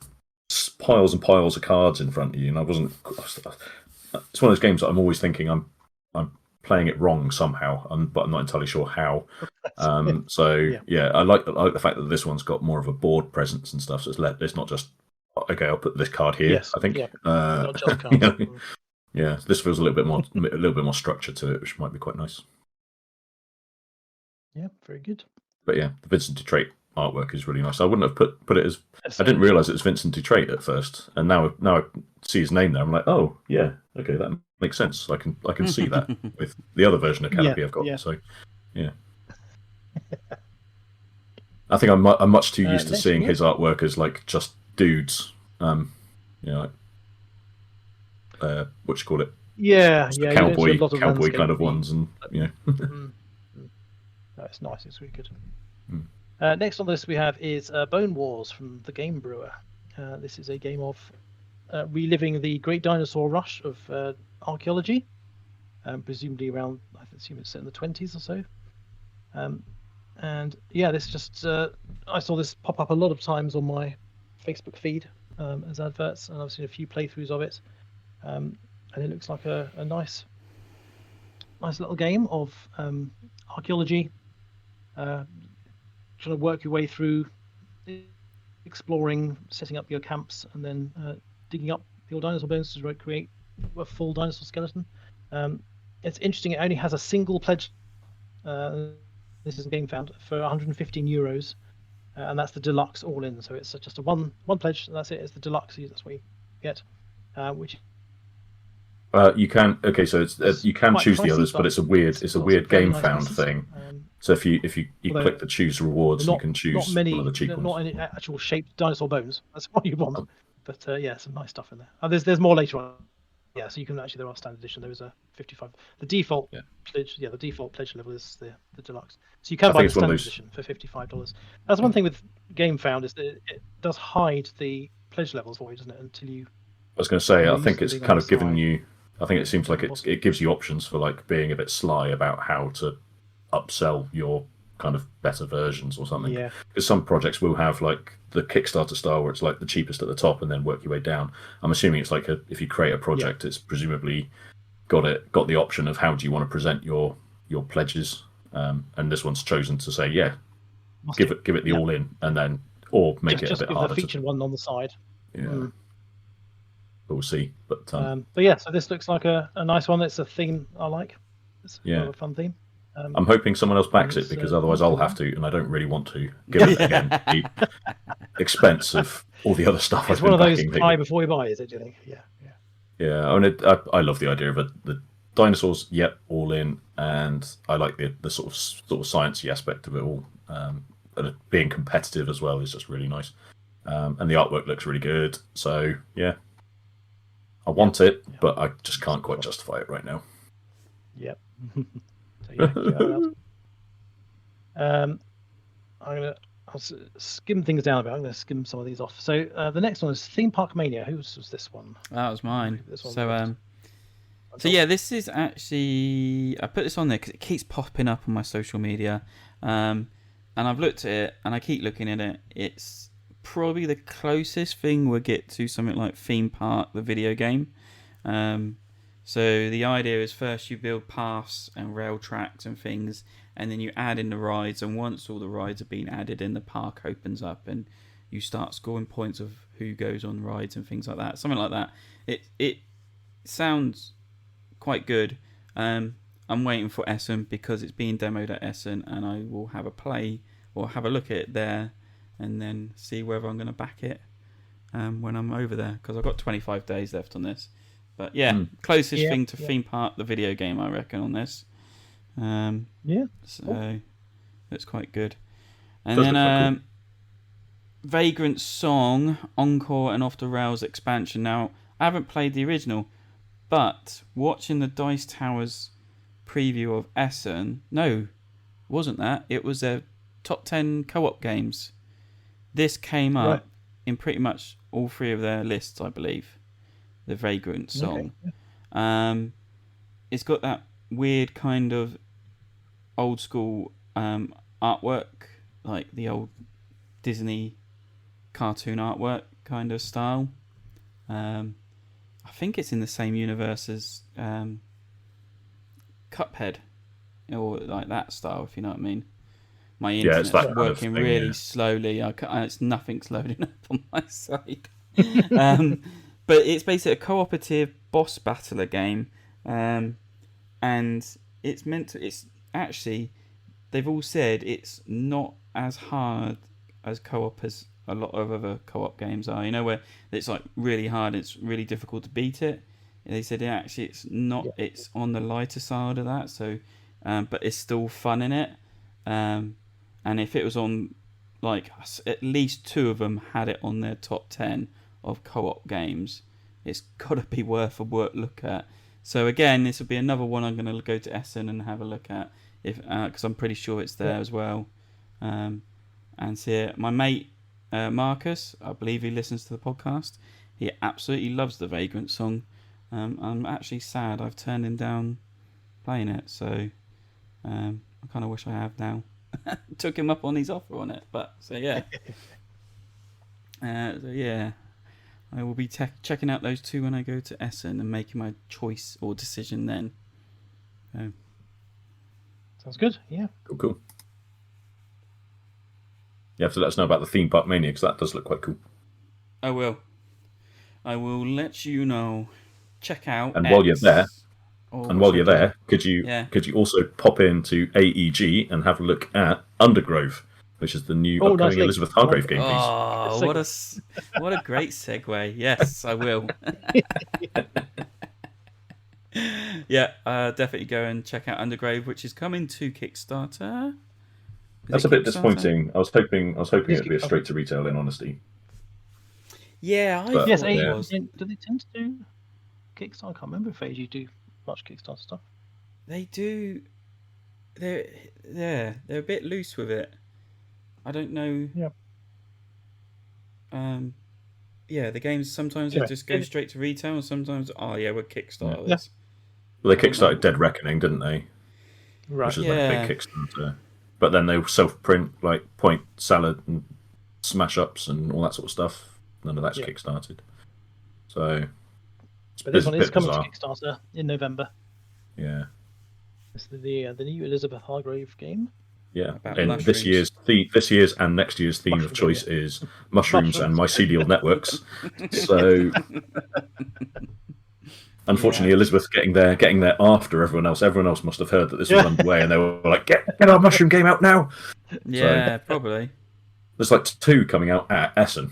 piles and piles of cards in front of you, and I wasn't. It's one of those games that I'm always thinking I'm playing it wrong somehow, but I'm not entirely sure how. I like the fact that this one's got more of a board presence and stuff. So it's not just I'll put this card here. Yes, I think. Not just cards. This feels a little bit more structure to it, which might be quite nice. Yeah, very good. But yeah, the Vincent Dutrait artwork is really nice. I wouldn't have put it as. I didn't realise it was Vincent Dutrait at first, and now I see his name there. I'm like, oh yeah, okay, that makes sense. I can see that with the other version of PnP I've got. So yeah, I think I'm much too used to seeing his artwork as like just dudes. What you call it? Cowboy kind of ones, and That's nice. It's really good. Next on the list we have is Bone Wars from the Game Brewer. This is a game of reliving the great dinosaur rush of archaeology, presumably around, I assume it's set in the 20s or so. And yeah, this just I saw this pop up a lot of times on my Facebook feed as adverts, and I've seen a few playthroughs of it, and it looks like a nice little game of archaeology. Trying to work your way through exploring, setting up your camps, and then digging up your dinosaur bones to create a full dinosaur skeleton. It's interesting. It only has a single pledge. This is a game found for €115, and that's the deluxe all in. So it's just a one pledge. And that's it. It's the deluxe. That's what you get. Which you can you can choose the others, but it's a weird game found thing. So if you click the choose rewards, you can choose one of the cheap ones. Not any actual shaped dinosaur bones. That's what you want. But some nice stuff in there. There's more later on. Yeah, so you can actually, there are standard edition. There is a 55. The default pledge, the default pledge level is the deluxe. So you can buy the standard edition for $55. That's one thing with Game Found is that it does hide the pledge levels for you, doesn't it? Until you. I was going to say, I think it's kind of given you. I think it seems like it gives you options for like being a bit sly about how to upsell your kind of better versions or something. Yeah. Because some projects will have like the Kickstarter style where it's like the cheapest at the top and then work your way down. I'm assuming it's like if you create a project, it's presumably got the option of how do you want to present your pledges. And this one's chosen to say, give it the all in, and then or make it a bit harder. The featured one on the side. Yeah. we'll see. But yeah, so this looks like a nice one. It's a theme I like. It's a fun theme. I'm hoping someone else backs it, because otherwise I'll have to, and I don't really want to give it again the expense of all the other stuff. It's one of those buy before you buy, is it? Do you think? Yeah. I mean, I love the idea of it. The dinosaurs, all in, and I like the sort of sciencey aspect of it all. And it being competitive as well is just really nice. And the artwork looks really good. So yeah, I want it, but I just can't quite justify it right now. Yep. I'll skim things down a bit. I'm going to skim some of these off. So the next one is Theme Park Mania. Whose was this one? That was mine. So yeah, this is actually, I put this on there because it keeps popping up on my social media, and I've looked at it and I keep looking at it. It's probably the closest thing we'll get to something like Theme Park, the video game. So the idea is first you build paths and rail tracks and things, and then you add in the rides, and once all the rides have been added in, the park opens up and you start scoring points of who goes on rides and things like that. Something like that. It sounds quite good. I'm waiting for Essen because it's being demoed at Essen, and I will have a play or have a look at it there and then see whether I'm going to back it when I'm over there, because I've got 25 days left on this. But yeah, closest thing to Theme Park, the video game, I reckon, on this. So it's quite good. And then Vagrant Song, Encore and Off the Rails expansion. Now, I haven't played the original, but watching the Dice Towers preview of Essen, no, wasn't that. It was their top 10 co-op games. This came up in pretty much all three of their lists, I believe. The Vagrant Song. Okay. It's got that weird kind of old school artwork, like the old Disney cartoon artwork kind of style. I think it's in the same universe as Cuphead, or like that style, if you know what I mean. My internet's working really slowly. It's nothing's loading up on my side. But it's basically a cooperative boss battler game, and it's meant to. It's actually, they've all said it's not as hard as co-op as a lot of other co-op games are. You know, where it's like really hard, it's really difficult to beat it. They said it's not. Yeah. It's on the lighter side of that. So, but it's still fun in it. And if it was on, like, at least 2 of them had it on their top 10 of co-op games, it's got to be worth a look at. So again, this will be another one I'm going to go to Essen and have a look at, because I'm pretty sure it's there as well, and see it. My mate Marcus, I believe he listens to the podcast. He absolutely loves the Vagrant Song. I'm actually sad I've turned him down playing it, so I kind of wish I have now. Took him up on his offer on it, but so yeah. I will be checking out those 2 when I go to Essen and making my choice or decision then. Sounds good, yeah. Cool. You have to let us know about the Theme Park Mania, because that does look quite cool. I will let you know. Check out. And while you're there, could you also pop into AEG and have a look at Undergrove, which is the new upcoming Elizabeth Hargrave game piece. Oh, what a great segue. Yes, I will. Yeah, definitely go and check out Undergrove, which is coming to Kickstarter. That's a bit disappointing. I was hoping it'd be a straight to retail, in honesty. Yeah, do they tend to do Kickstarter? I can't remember if AEG do much Kickstarter stuff. They do. They're a bit loose with it. I don't know. Yeah. The games sometimes they just go straight to retail, and sometimes we're Kickstarter this. Well, they kickstarted Dead Reckoning, didn't they? Right. Which is like a big Kickstarter. But then they self-print like Point Salad and Smash Ups and all that sort of stuff. None of that's kickstarted. So, but this one is coming to Kickstarter in November. Yeah. It's the new Elizabeth Hargrave game. Yeah, About and mushrooms. this year's and next year's theme of choice is mushrooms and mycelial networks. So, unfortunately, Elizabeth's getting there after everyone else. Everyone else must have heard that this was underway, and they were like, "Get our mushroom game out now!" Yeah, probably. There's like 2 coming out at Essen,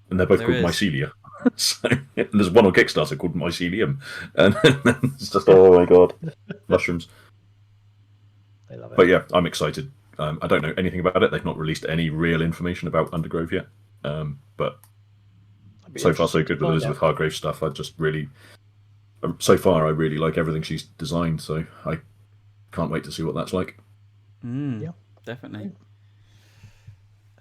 and they're both called mycelia. So, and there's one on Kickstarter called Mycelium, and it's just oh my god, mushrooms. I love it. But yeah, I'm excited. I don't know anything about it. They've not released any real information about Undergrove yet. But so far so good with Elizabeth Hargrave's stuff. I really like everything she's designed. So I can't wait to see what that's like. Yeah, definitely.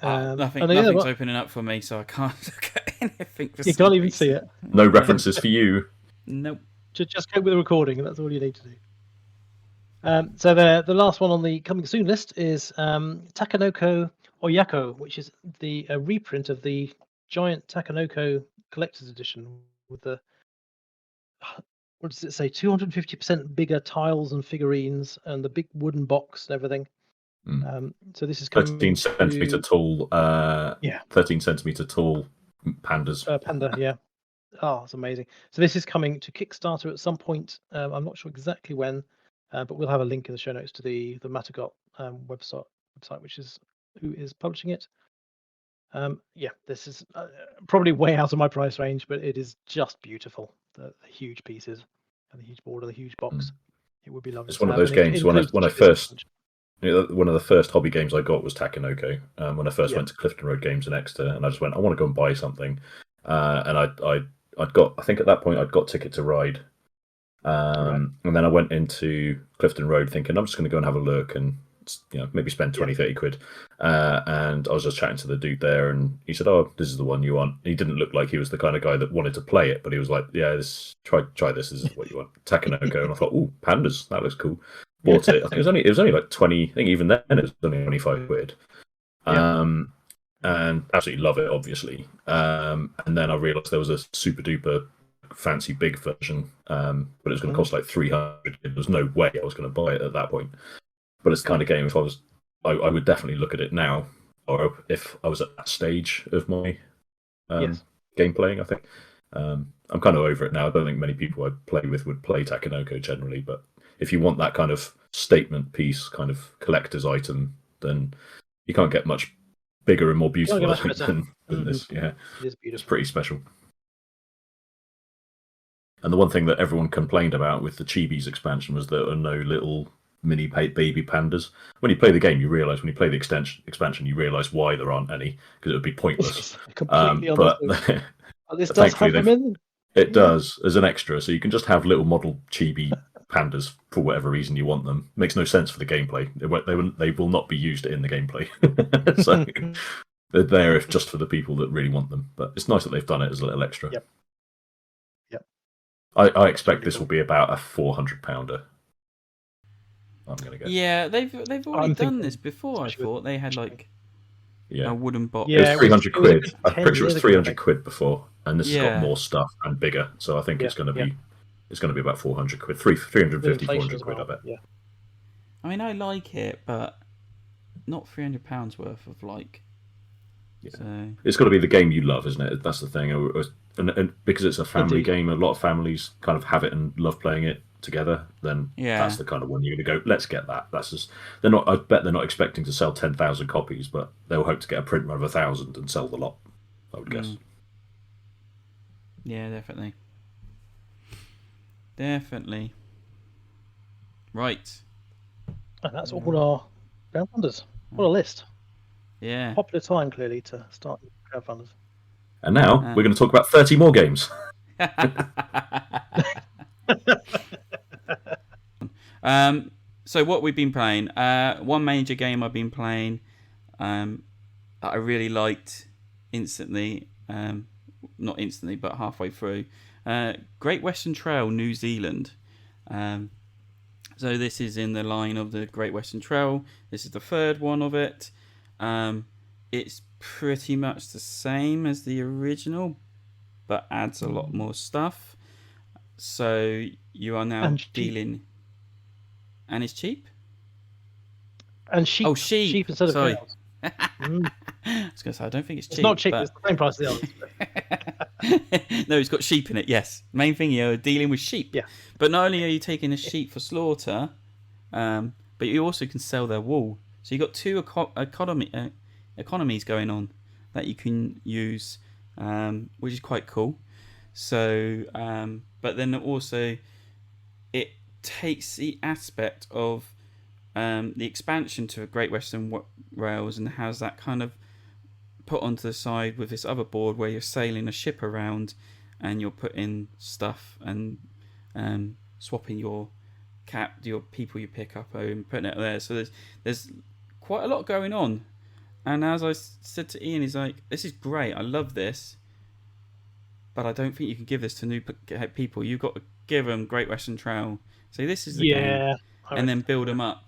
Nothing's opening up for me, so I can't look at anything. You can't even see it. No references for you. Nope. Just go with the recording, and that's all you need to do. So the last one on the coming soon list is Takenoko Oyako, which is the reprint of the giant Takenoko collector's edition with the, what does it say, 250% bigger tiles and figurines and the big wooden box and everything. So this is coming 13 centimeter tall. 13 centimeter tall pandas. Panda, yeah. Oh, it's amazing. So this is coming to Kickstarter at some point. I'm not sure exactly when. But we'll have a link in the show notes to the Matagot website, which is who is publishing it. This is probably way out of my price range, but it is just beautiful. The huge pieces and the huge border, the huge box. It would be lovely. It's one of those games. One of the first hobby games I got was Takenoko. When I first went to Clifton Road Games in Exeter, and I just went, I want to go and buy something. And I'd got, I think at that point I'd got Ticket to Ride. And then I went into Clifton Road thinking I'm just going to go and have a look and maybe spend 20-30 quid, and I was just chatting to the dude there, and he said, "Oh, this is the one you want." He didn't look like he was the kind of guy that wanted to play it, but he was like, "Yeah, try this. This is what you want." Takenoko, and I thought, "Ooh, pandas, that looks cool." Bought it. I think it was only like 20. I think even then it was only 25 quid. And absolutely love it, obviously. And then I realised there was a super duper fancy big version, but it was going to cost like 300. There was no way I was going to buy it at that point. But it's the kind of game, if I would definitely look at it now, or if I was at that stage of my game playing. I think I'm kind of over it now. I don't think many people I play with would play Takenoko generally, but if you want that kind of statement piece, kind of collector's item, then you can't get much bigger and more beautiful than this. Yeah, it's pretty special. And the one thing that everyone complained about with the Chibis expansion was there are no little mini baby pandas. When you play the game, you realise, when you play the expansion, you realise why there aren't any, because it would be pointless. But this does have them in? It does, as an extra, so you can just have little model Chibi pandas for whatever reason you want them. Makes no sense for the gameplay. They will not be used in the gameplay. So they're there just for the people that really want them. But it's nice that they've done it as a little extra. Yep. I expect this will be about a £400. I'm going to guess. Yeah, they've already done this before. I thought they had like a wooden box. Yeah, it was 300 quid. I'm pretty sure it was 300 quid before, and this has got more stuff and bigger. So I think it's going to be about 400 quid, 350, 400 quid. I bet. Yeah. I mean, I like it, but not £300 worth of like. Yeah. So... It's got to be the game you love, isn't it? That's the thing. And because it's a family game, a lot of families kind of have it and love playing it together. Then that's the kind of one you're going to go, let's get that. That's just I bet they're not expecting to sell 10,000 copies, but they'll hope to get a print run of 1,000 and sell the lot, I would guess. Yeah, definitely. Right. And that's all our crowdfunders. What a list. Yeah. Popular time, clearly, to start crowdfunders. And now we're going to talk about 30 more games. So what we've been playing, one major game I've been playing that I really liked instantly, not instantly, but halfway through, Great Western Trail, New Zealand. So this is in the line of the Great Western Trail. This is the third one of it. It's pretty much the same as the original, but adds a lot more stuff. So you are now dealing... And it's cheap? And sheep. Oh, sheep instead sorry. of cows. Mm. I was going to say, I don't think it's cheap. It's not cheap. But... It's the same price as the others. No, it's got sheep in it, yes. Main thing, you're dealing with sheep. Yeah. But not only are you taking a sheep for slaughter, but you also can sell their wool. So you've got two economies going on that you can use, which is quite cool. So, but then also it takes the aspect of the expansion to a Great Western Rails and has that kind of put onto the side with this other board where you're sailing a ship around and you're putting stuff and swapping your people you pick up and putting it there. So there's quite a lot going on. And as I said to Ian, he's like, this is great, I love this, but I don't think you can give this to new people. You've got to give them Great Western Trail. So this is the game. And then build them up.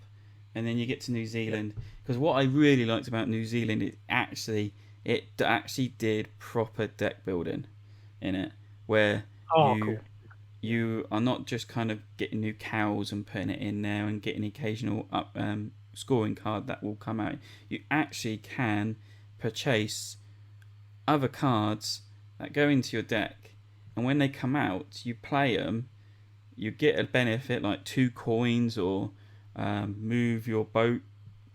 And then you get to New Zealand. Because what I really liked about New Zealand is it actually did proper deck building in it. Where you are not just kind of getting new cows and putting it in there and getting occasional scoring card that will come out. You actually can purchase other cards that go into your deck. And when they come out, you play them. You get a benefit like 2 coins or move your boat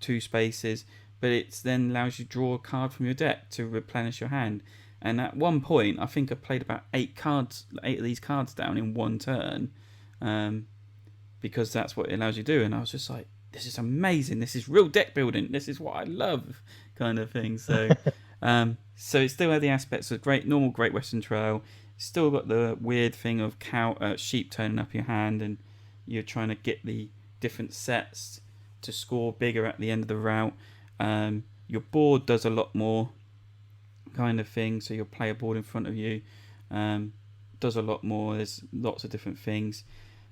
2 spaces, but it then allows you to draw a card from your deck to replenish your hand. And at one point, I think I played about 8 of these cards down in one turn, because that's what it allows you to do. And I was just like, this is amazing. This is real deck building. This is what I love, kind of thing. So, so it still had the aspects of normal Great Western Trail. Still got the weird thing of sheep turning up your hand, and you're trying to get the different sets to score bigger at the end of the route. Your board does a lot more kind of thing, so you'll play a board in front of you. Does a lot more. There's lots of different things.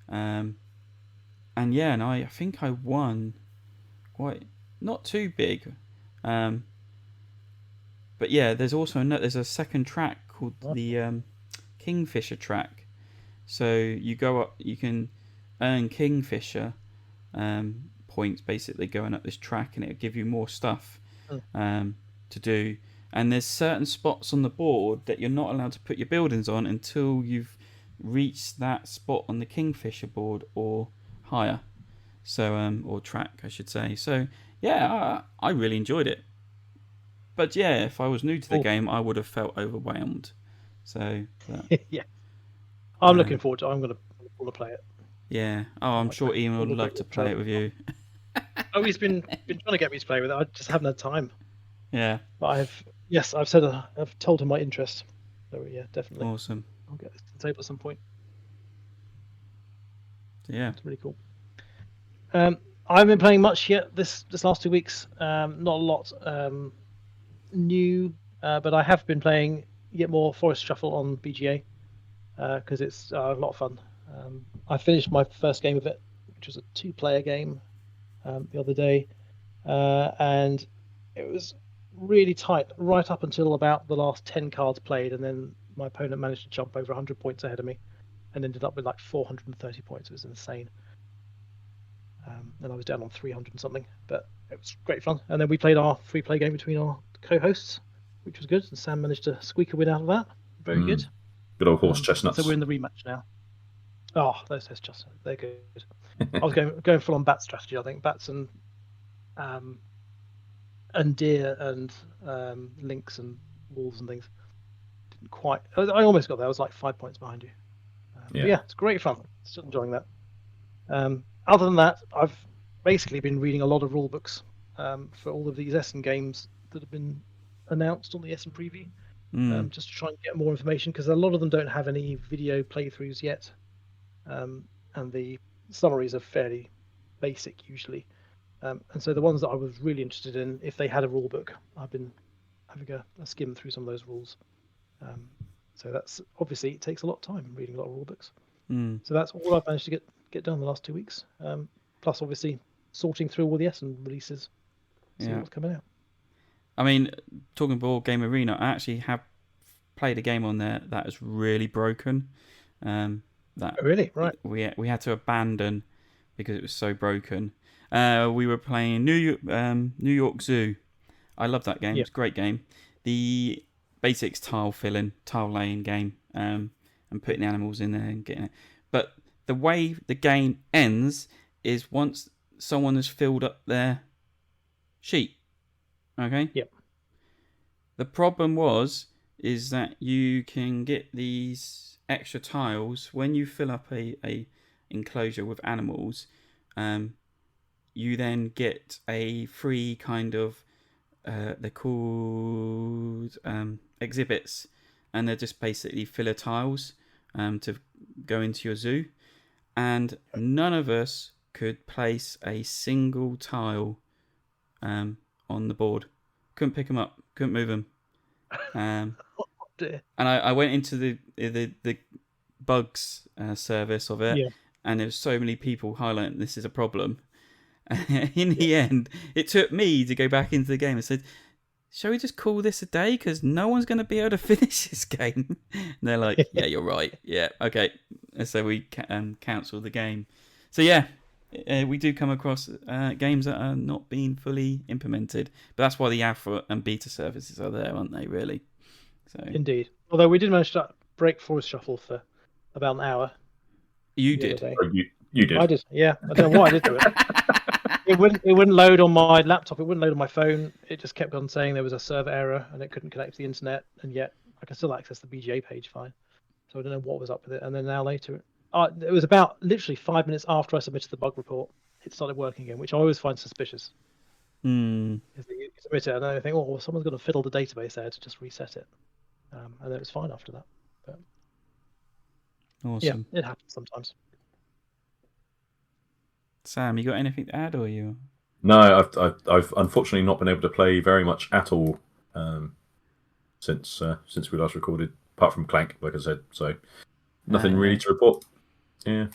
And I think I won quite, not too big. But yeah, there's also there's a second track called the Kingfisher track. So you go up, you can earn Kingfisher points basically going up this track, and it'll give you more stuff to do. And there's certain spots on the board that you're not allowed to put your buildings on until you've reached that spot on the Kingfisher board or higher. So or track, I should say. So yeah, I really enjoyed it. But yeah, if I was new to the game, I would have felt overwhelmed. So yeah, I'm looking forward to it. I'm going to play it. Yeah. Oh, I'm sure Ian would love to play it with you. Oh, he's been trying to get me to play with it. I just haven't had time. Yeah. But I've told him my interest. So yeah, definitely. Awesome. I'll get this to the table at some point. Yeah. It's really cool. I haven't been playing much yet this last 2 weeks. Not a lot new, but I have been playing yet more Forest Shuffle on BGA because it's a lot of fun. I finished my first game of it, which was a 2-player game the other day, and it was really tight right up until about the last 10 cards played, and then my opponent managed to jump over 100 points ahead of me and ended up with like 430 points. It was insane. And I was down on 300 and something, but it was great fun. And then we played our 3-play game between our co-hosts, which was good, and Sam managed to squeak a win out of that. Very good. Good old horse chestnuts. So we're in the rematch now. Oh, those chestnuts, they're good. I was going full on bat strategy. I think bats and deer and lynx and wolves and things. Didn't quite. I almost got there. I was like 5 points behind you. But yeah, it's great fun. Still enjoying that. Other than that, I've basically been reading a lot of rule books for all of these Essen games that have been announced on the Essen preview, just to try and get more information, because a lot of them don't have any video playthroughs yet, and the summaries are fairly basic usually. And so the ones that I was really interested in, if they had a rule book, I've been having a skim through some of those rules. So that's obviously, it takes a lot of time reading a lot of rule books. So that's all I've managed to get done the last 2 weeks. Plus, obviously, sorting through all the Essen releases, see what's coming out. I mean, talking Board Game Arena, I actually have played a game on there that is really broken. That really? Right. We had to abandon because it was so broken. we were playing New York Zoo. I love that game. It's a great game. The basics tile laying game, and putting the animals in there and getting it. But the way the game ends is once someone has filled up their sheet. Okay? Yep. The problem is that you can get these extra tiles when you fill up a enclosure with animals. You then get a free kind of they're called exhibits, and they're just basically filler tiles to go into your zoo. And none of us could place a single tile on the board. Couldn't pick them up. Couldn't move them. And I went into the bugs service of it, and there was so many people highlighting this is a problem. In the end, it took me to go back into the game and said, shall we just call this a day? Because no one's going to be able to finish this game. And they're like, yeah, you're right. Yeah, okay. And so we cancelled the game. So yeah, we do come across games that are not being fully implemented. But that's why the alpha and beta services are there, aren't they, really? So Indeed. Although we did manage to break Forest Shuffle for about an hour. You did. You did. I did, yeah. I don't know why I did do it. It wouldn't load on my laptop. It wouldn't load on my phone. It just kept on saying there was a server error and it couldn't connect to the internet. And yet I can still access the BGA page fine. So I don't know what was up with it. And then an hour later, it was about literally 5 minutes after I submitted the bug report, it started working again, which I always find suspicious. If you submit it and then I think, oh, well, someone's going to fiddle the database there to just reset it. And then it was fine after that. But, awesome. Yeah, it happens sometimes. Sam, you got anything to add, or you? No, I've unfortunately not been able to play very much at all since we last recorded, apart from Clank, like I said. So nothing really to report. Yeah,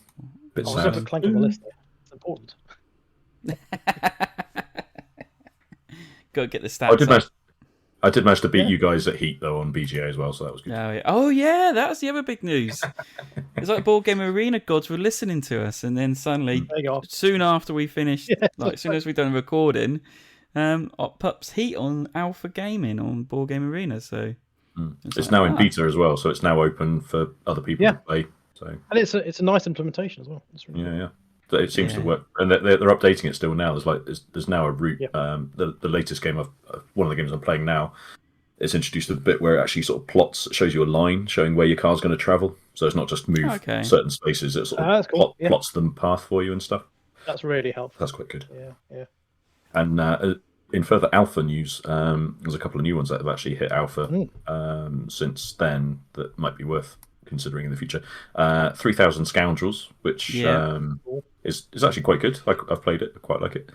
bit I was sad. going to Clank on the list there. It's important. Got to get the stats. I did manage to beat you guys at Heat though on BGA as well, so that was good. Oh yeah, that's the other big news. It's like Board Game Arena gods were listening to us, and then suddenly, soon after we finished, as soon as we've done recording, pops Heat on Alpha Gaming on Board Game Arena. So it's now in beta as well, so it's now open for other people to play. So and it's a nice implementation as well. It's really yeah. It seems to work, and they're updating it still now. There's now a route. The latest game one of the games I'm playing now, it's introduced a bit where it actually sort of shows you a line showing where your car's going to travel. So it's not just move certain spaces; it sort of plots them path for you and stuff. That's really helpful. That's quite good. Yeah. And in further alpha news, there's a couple of new ones that have actually hit alpha since then that might be worth considering in the future. 3,000 Scoundrels, which is actually quite good. I've played it, I quite like it.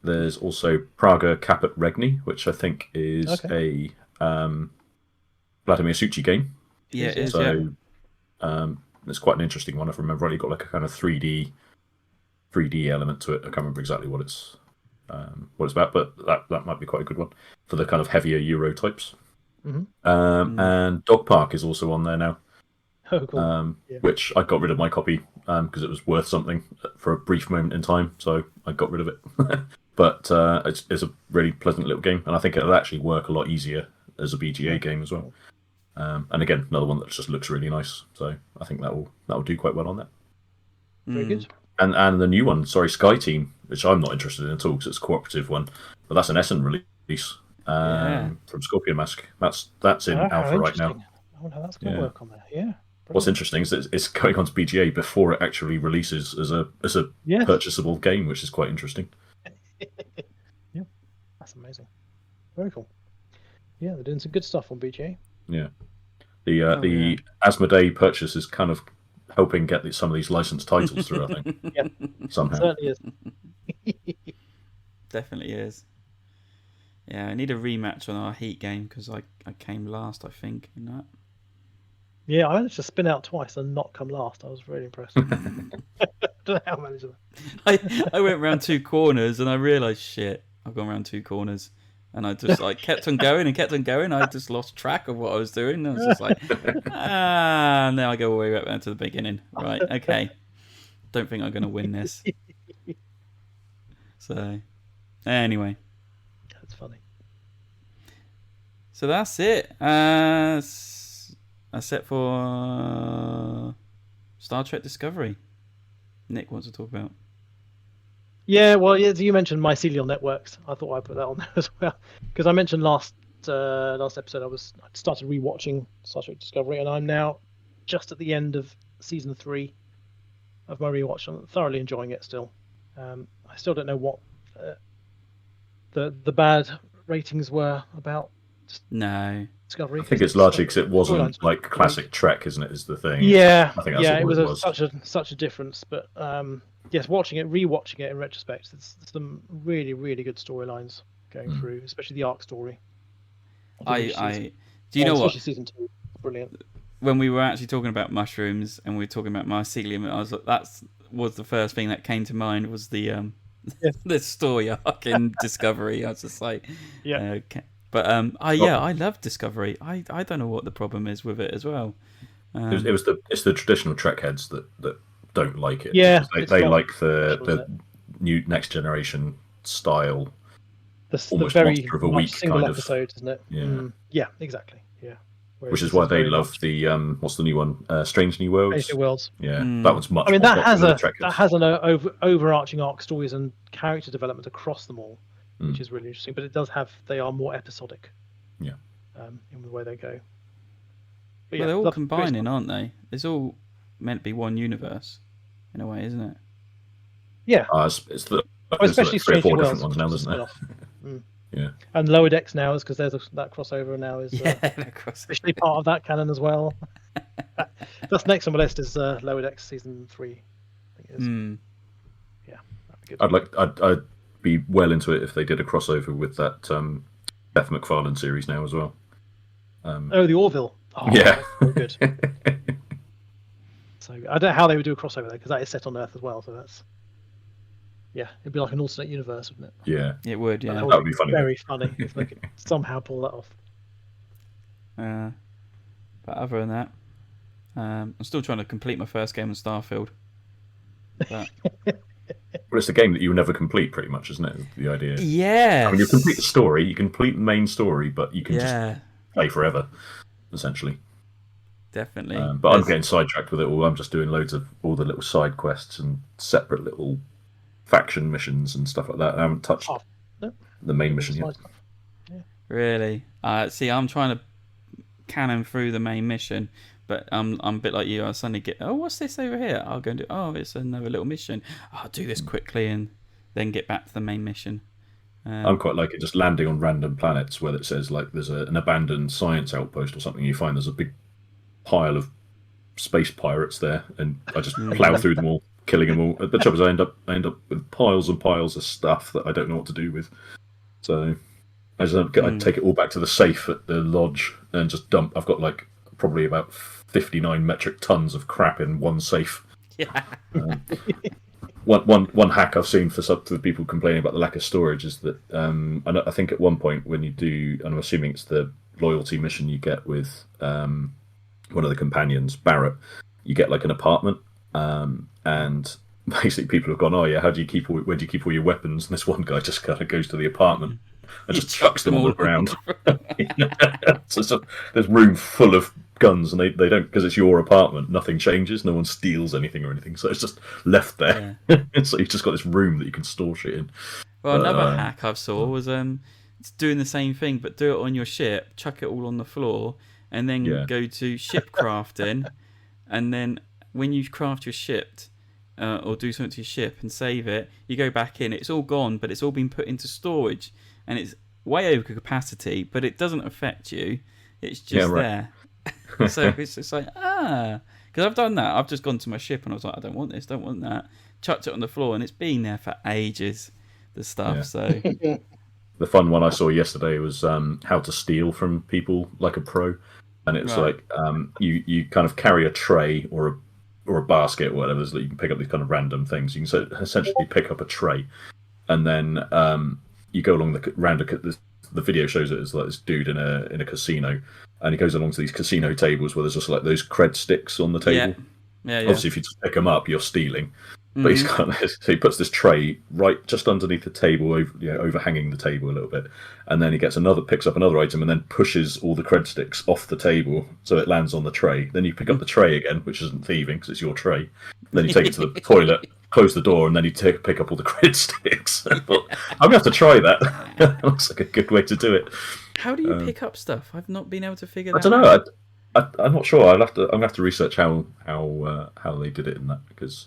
There's also Praga Caput Regni, which I think is a Vladimir Succi game. Yeah, it is. So it's quite an interesting one. If I remember rightly, got like a kind of 3D element to it. I can't remember exactly what it's about, but that might be quite a good one for the kind of heavier Euro types. And Dog Park is also on there now. Oh, cool. Which I got rid of my copy because it was worth something for a brief moment in time, so I got rid of it. But it's a really pleasant little game, and I think it'll actually work a lot easier as a BGA game as well. And again, another one that just looks really nice, so I think that will do quite well on that. Very good. And the new one, Sky Team, which I'm not interested in at all because it's a cooperative one, but that's an Essen release from Scorpion Mask. That's in alpha right now. I wonder how that's going to work on there. Yeah. What's interesting is that it's going on to BGA before it actually releases as a purchasable game, which is quite interesting. Yeah, that's amazing. Very cool. Yeah, they're doing some good stuff on BGA. Yeah, the Asmodee purchase is kind of helping get some of these licensed titles through. I think. Yeah, somehow. It certainly is. Definitely is. Yeah, I need a rematch on our Heat game because I came last, I think, in that. Yeah, I managed to spin out twice and not come last. I was really impressed. I don't know how I managed that. I went round 2 corners and I realised, shit, I've gone round 2 corners. And I just kept on going and kept on going. I just lost track of what I was doing. I was just like, and now I go all the way back down to the beginning. Right, okay. Don't think I'm going to win this. So, anyway. That's funny. So that's it. That's it for Star Trek Discovery. Nick wants to talk about. Yeah, well, you mentioned mycelial networks. I thought I'd put that on there as well, because I mentioned last episode I started rewatching Star Trek Discovery, and I'm now just at the end of season 3 of my rewatch. I'm thoroughly enjoying it still. I still don't know what the bad ratings were about. No. Discovery. I think it's largely because it wasn't like classic Trek, isn't it? Is the thing? Yeah, I think that's it what was such a difference. But yes, rewatching it in retrospect, it's some really, really good storylines going through, especially the arc story. Do you know what? Season 2, brilliant. When we were actually talking about mushrooms and we were talking about mycelium, I was like, that was the first thing that came to mind was the the story arc in Discovery. I was just like, okay. But I love Discovery. I don't know what the problem is with it as well. It's the traditional Trek heads that don't like it. Yeah, they like the new next generation style. The very monster of a week single kind of episode, isn't it? Yeah, yeah, exactly. Yeah, which is why they love the what's the new one? Strange New Worlds. Strange New Worlds. Yeah, that one's much. I mean, more that has an overarching arc stories and character development across them all, which is really interesting. But it does have they are more episodic. Yeah. In the way they go. But they're all combining, aren't they? It's all meant to be one universe, in a way, isn't it? Yeah. Especially three or four different Worlds, ones now, isn't there? Yeah. And Lower Decks now is because there's that crossover now is officially part of that canon as well. That's next on my list is Lower Decks season 3. I think it is. Yeah, that'd be good. I'd be well into it if they did a crossover with that Beth MacFarlane series now as well. The Orville. Oh, yeah, very good. So I don't know how they would do a crossover there because that is set on Earth as well. So that's it'd be like an alternate universe, wouldn't it? Yeah, it would. Yeah, that would be funny. Very funny if they could somehow pull that off. But other than that, I'm still trying to complete my first game on Starfield. But... Well, it's a game that you will never complete, pretty much, isn't it? The idea. Yeah. I mean, you complete the story, you complete the main story, but you can just play forever, essentially. Definitely. But I'm getting sidetracked with it all. I'm just doing loads of all the little side quests and separate little faction missions and stuff like that. I haven't touched the main mission yet. Yeah. Really? See, I'm trying to cannon through the main mission, but I'm a bit like you. I suddenly get, what's this over here? I'll go and do, it's another little mission. I'll do this quickly and then get back to the main mission. I'm quite like it, just landing on random planets where it says like there's an abandoned science outpost or something. You find there's a big pile of space pirates there, and I just plow through them all, killing them all. The trouble is, I end up with piles and piles of stuff that I don't know what to do with. So I take it all back to the safe at the lodge and just dump. I've got like probably about 59 metric tons of crap in one safe. Yeah. One hack I've seen for the people complaining about the lack of storage is that I think at one point when you do, and I'm assuming it's the loyalty mission you get with one of the companions, Barrett, you get like an apartment, and basically people have gone, where do you keep all your weapons? And this one guy just kind of goes to the apartment and just chucks them on the ground. So there's room full of guns, and they don't, because it's your apartment, nothing changes, no one steals anything or anything, so it's just left there. So you've just got this room that you can store shit in. Well, another hack I saw was it's doing the same thing, but do it on your ship, chuck it all on the floor, and then go to ship crafting, and then when you craft your ship or do something to your ship and save it, you go back in, it's all gone, but it's all been put into storage, and it's way over capacity, but it doesn't affect you, it's just there. So it's just like, because I've done that. I've just gone to my ship and I was like, I don't want this, don't want that. Chucked it on the floor and it's been there for ages, the stuff. Yeah. So the fun one I saw yesterday was how to steal from people like a pro. And it's like you kind of carry a tray or a basket or whatever, so that you can pick up these kind of random things. You can essentially pick up a tray, and then you go along the video shows it as like this dude in a casino, and he goes along to these casino tables where there's just like those cred sticks on the table. Yeah. Obviously, if you just pick them up, you're stealing. But he's got this, so he puts this tray right just underneath the table, overhanging the table a little bit, and then he picks up another item, and then pushes all the cred sticks off the table so it lands on the tray. Then you pick up the tray again, which isn't thieving because it's your tray. Then you take it to the toilet, close the door, and then you pick up all the cred sticks. But I'm gonna have to try that. That looks like a good way to do it. How do you pick up stuff? I've not been able to figure that out. I don't know. I'm not sure. I'm gonna have to research how they did it in that, because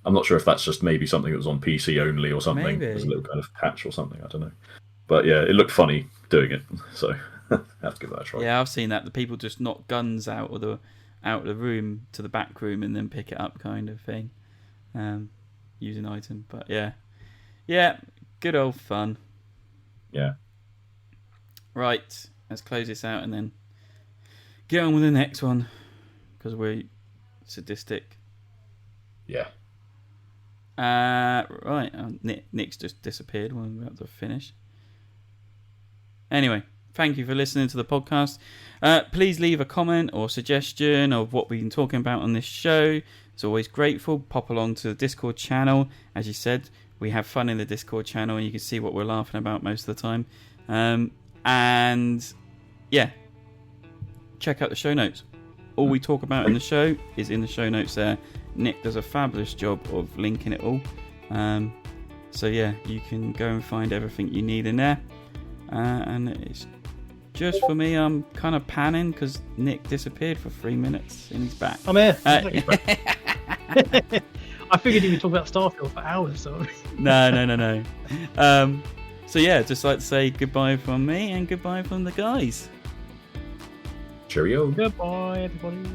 I'm not sure if that's just maybe something that was on PC only or something. Maybe. There's a little kind of patch or something. I don't know. But yeah, it looked funny doing it, so I have to give that a try. Yeah, I've seen that. The people just knock guns out of the room to the back room and then pick it up, kind of thing, using item. But yeah, good old fun. Yeah. Right, let's close this out and then get on with the next one, because we're sadistic. Yeah. Right, Nick's just disappeared when we're about to finish. Anyway, thank you for listening to the podcast. Please leave a comment or suggestion of what we've been talking about on this show. It's always grateful. Pop along to the Discord channel. As you said, we have fun in the Discord channel, and you can see what we're laughing about most of the time. And yeah, check out the show notes. All we talk about in the show is in the show notes there. Nick does a fabulous job of linking it all. So yeah, you can go and find everything you need in there. And it's just for me, I'm kind of panning because Nick disappeared for 3 minutes and he's back. I'm here. I figured you would talk about Starfield for hours. So. No. So yeah, just like to say goodbye from me and goodbye from the guys. Cheerio. Goodbye, everybody.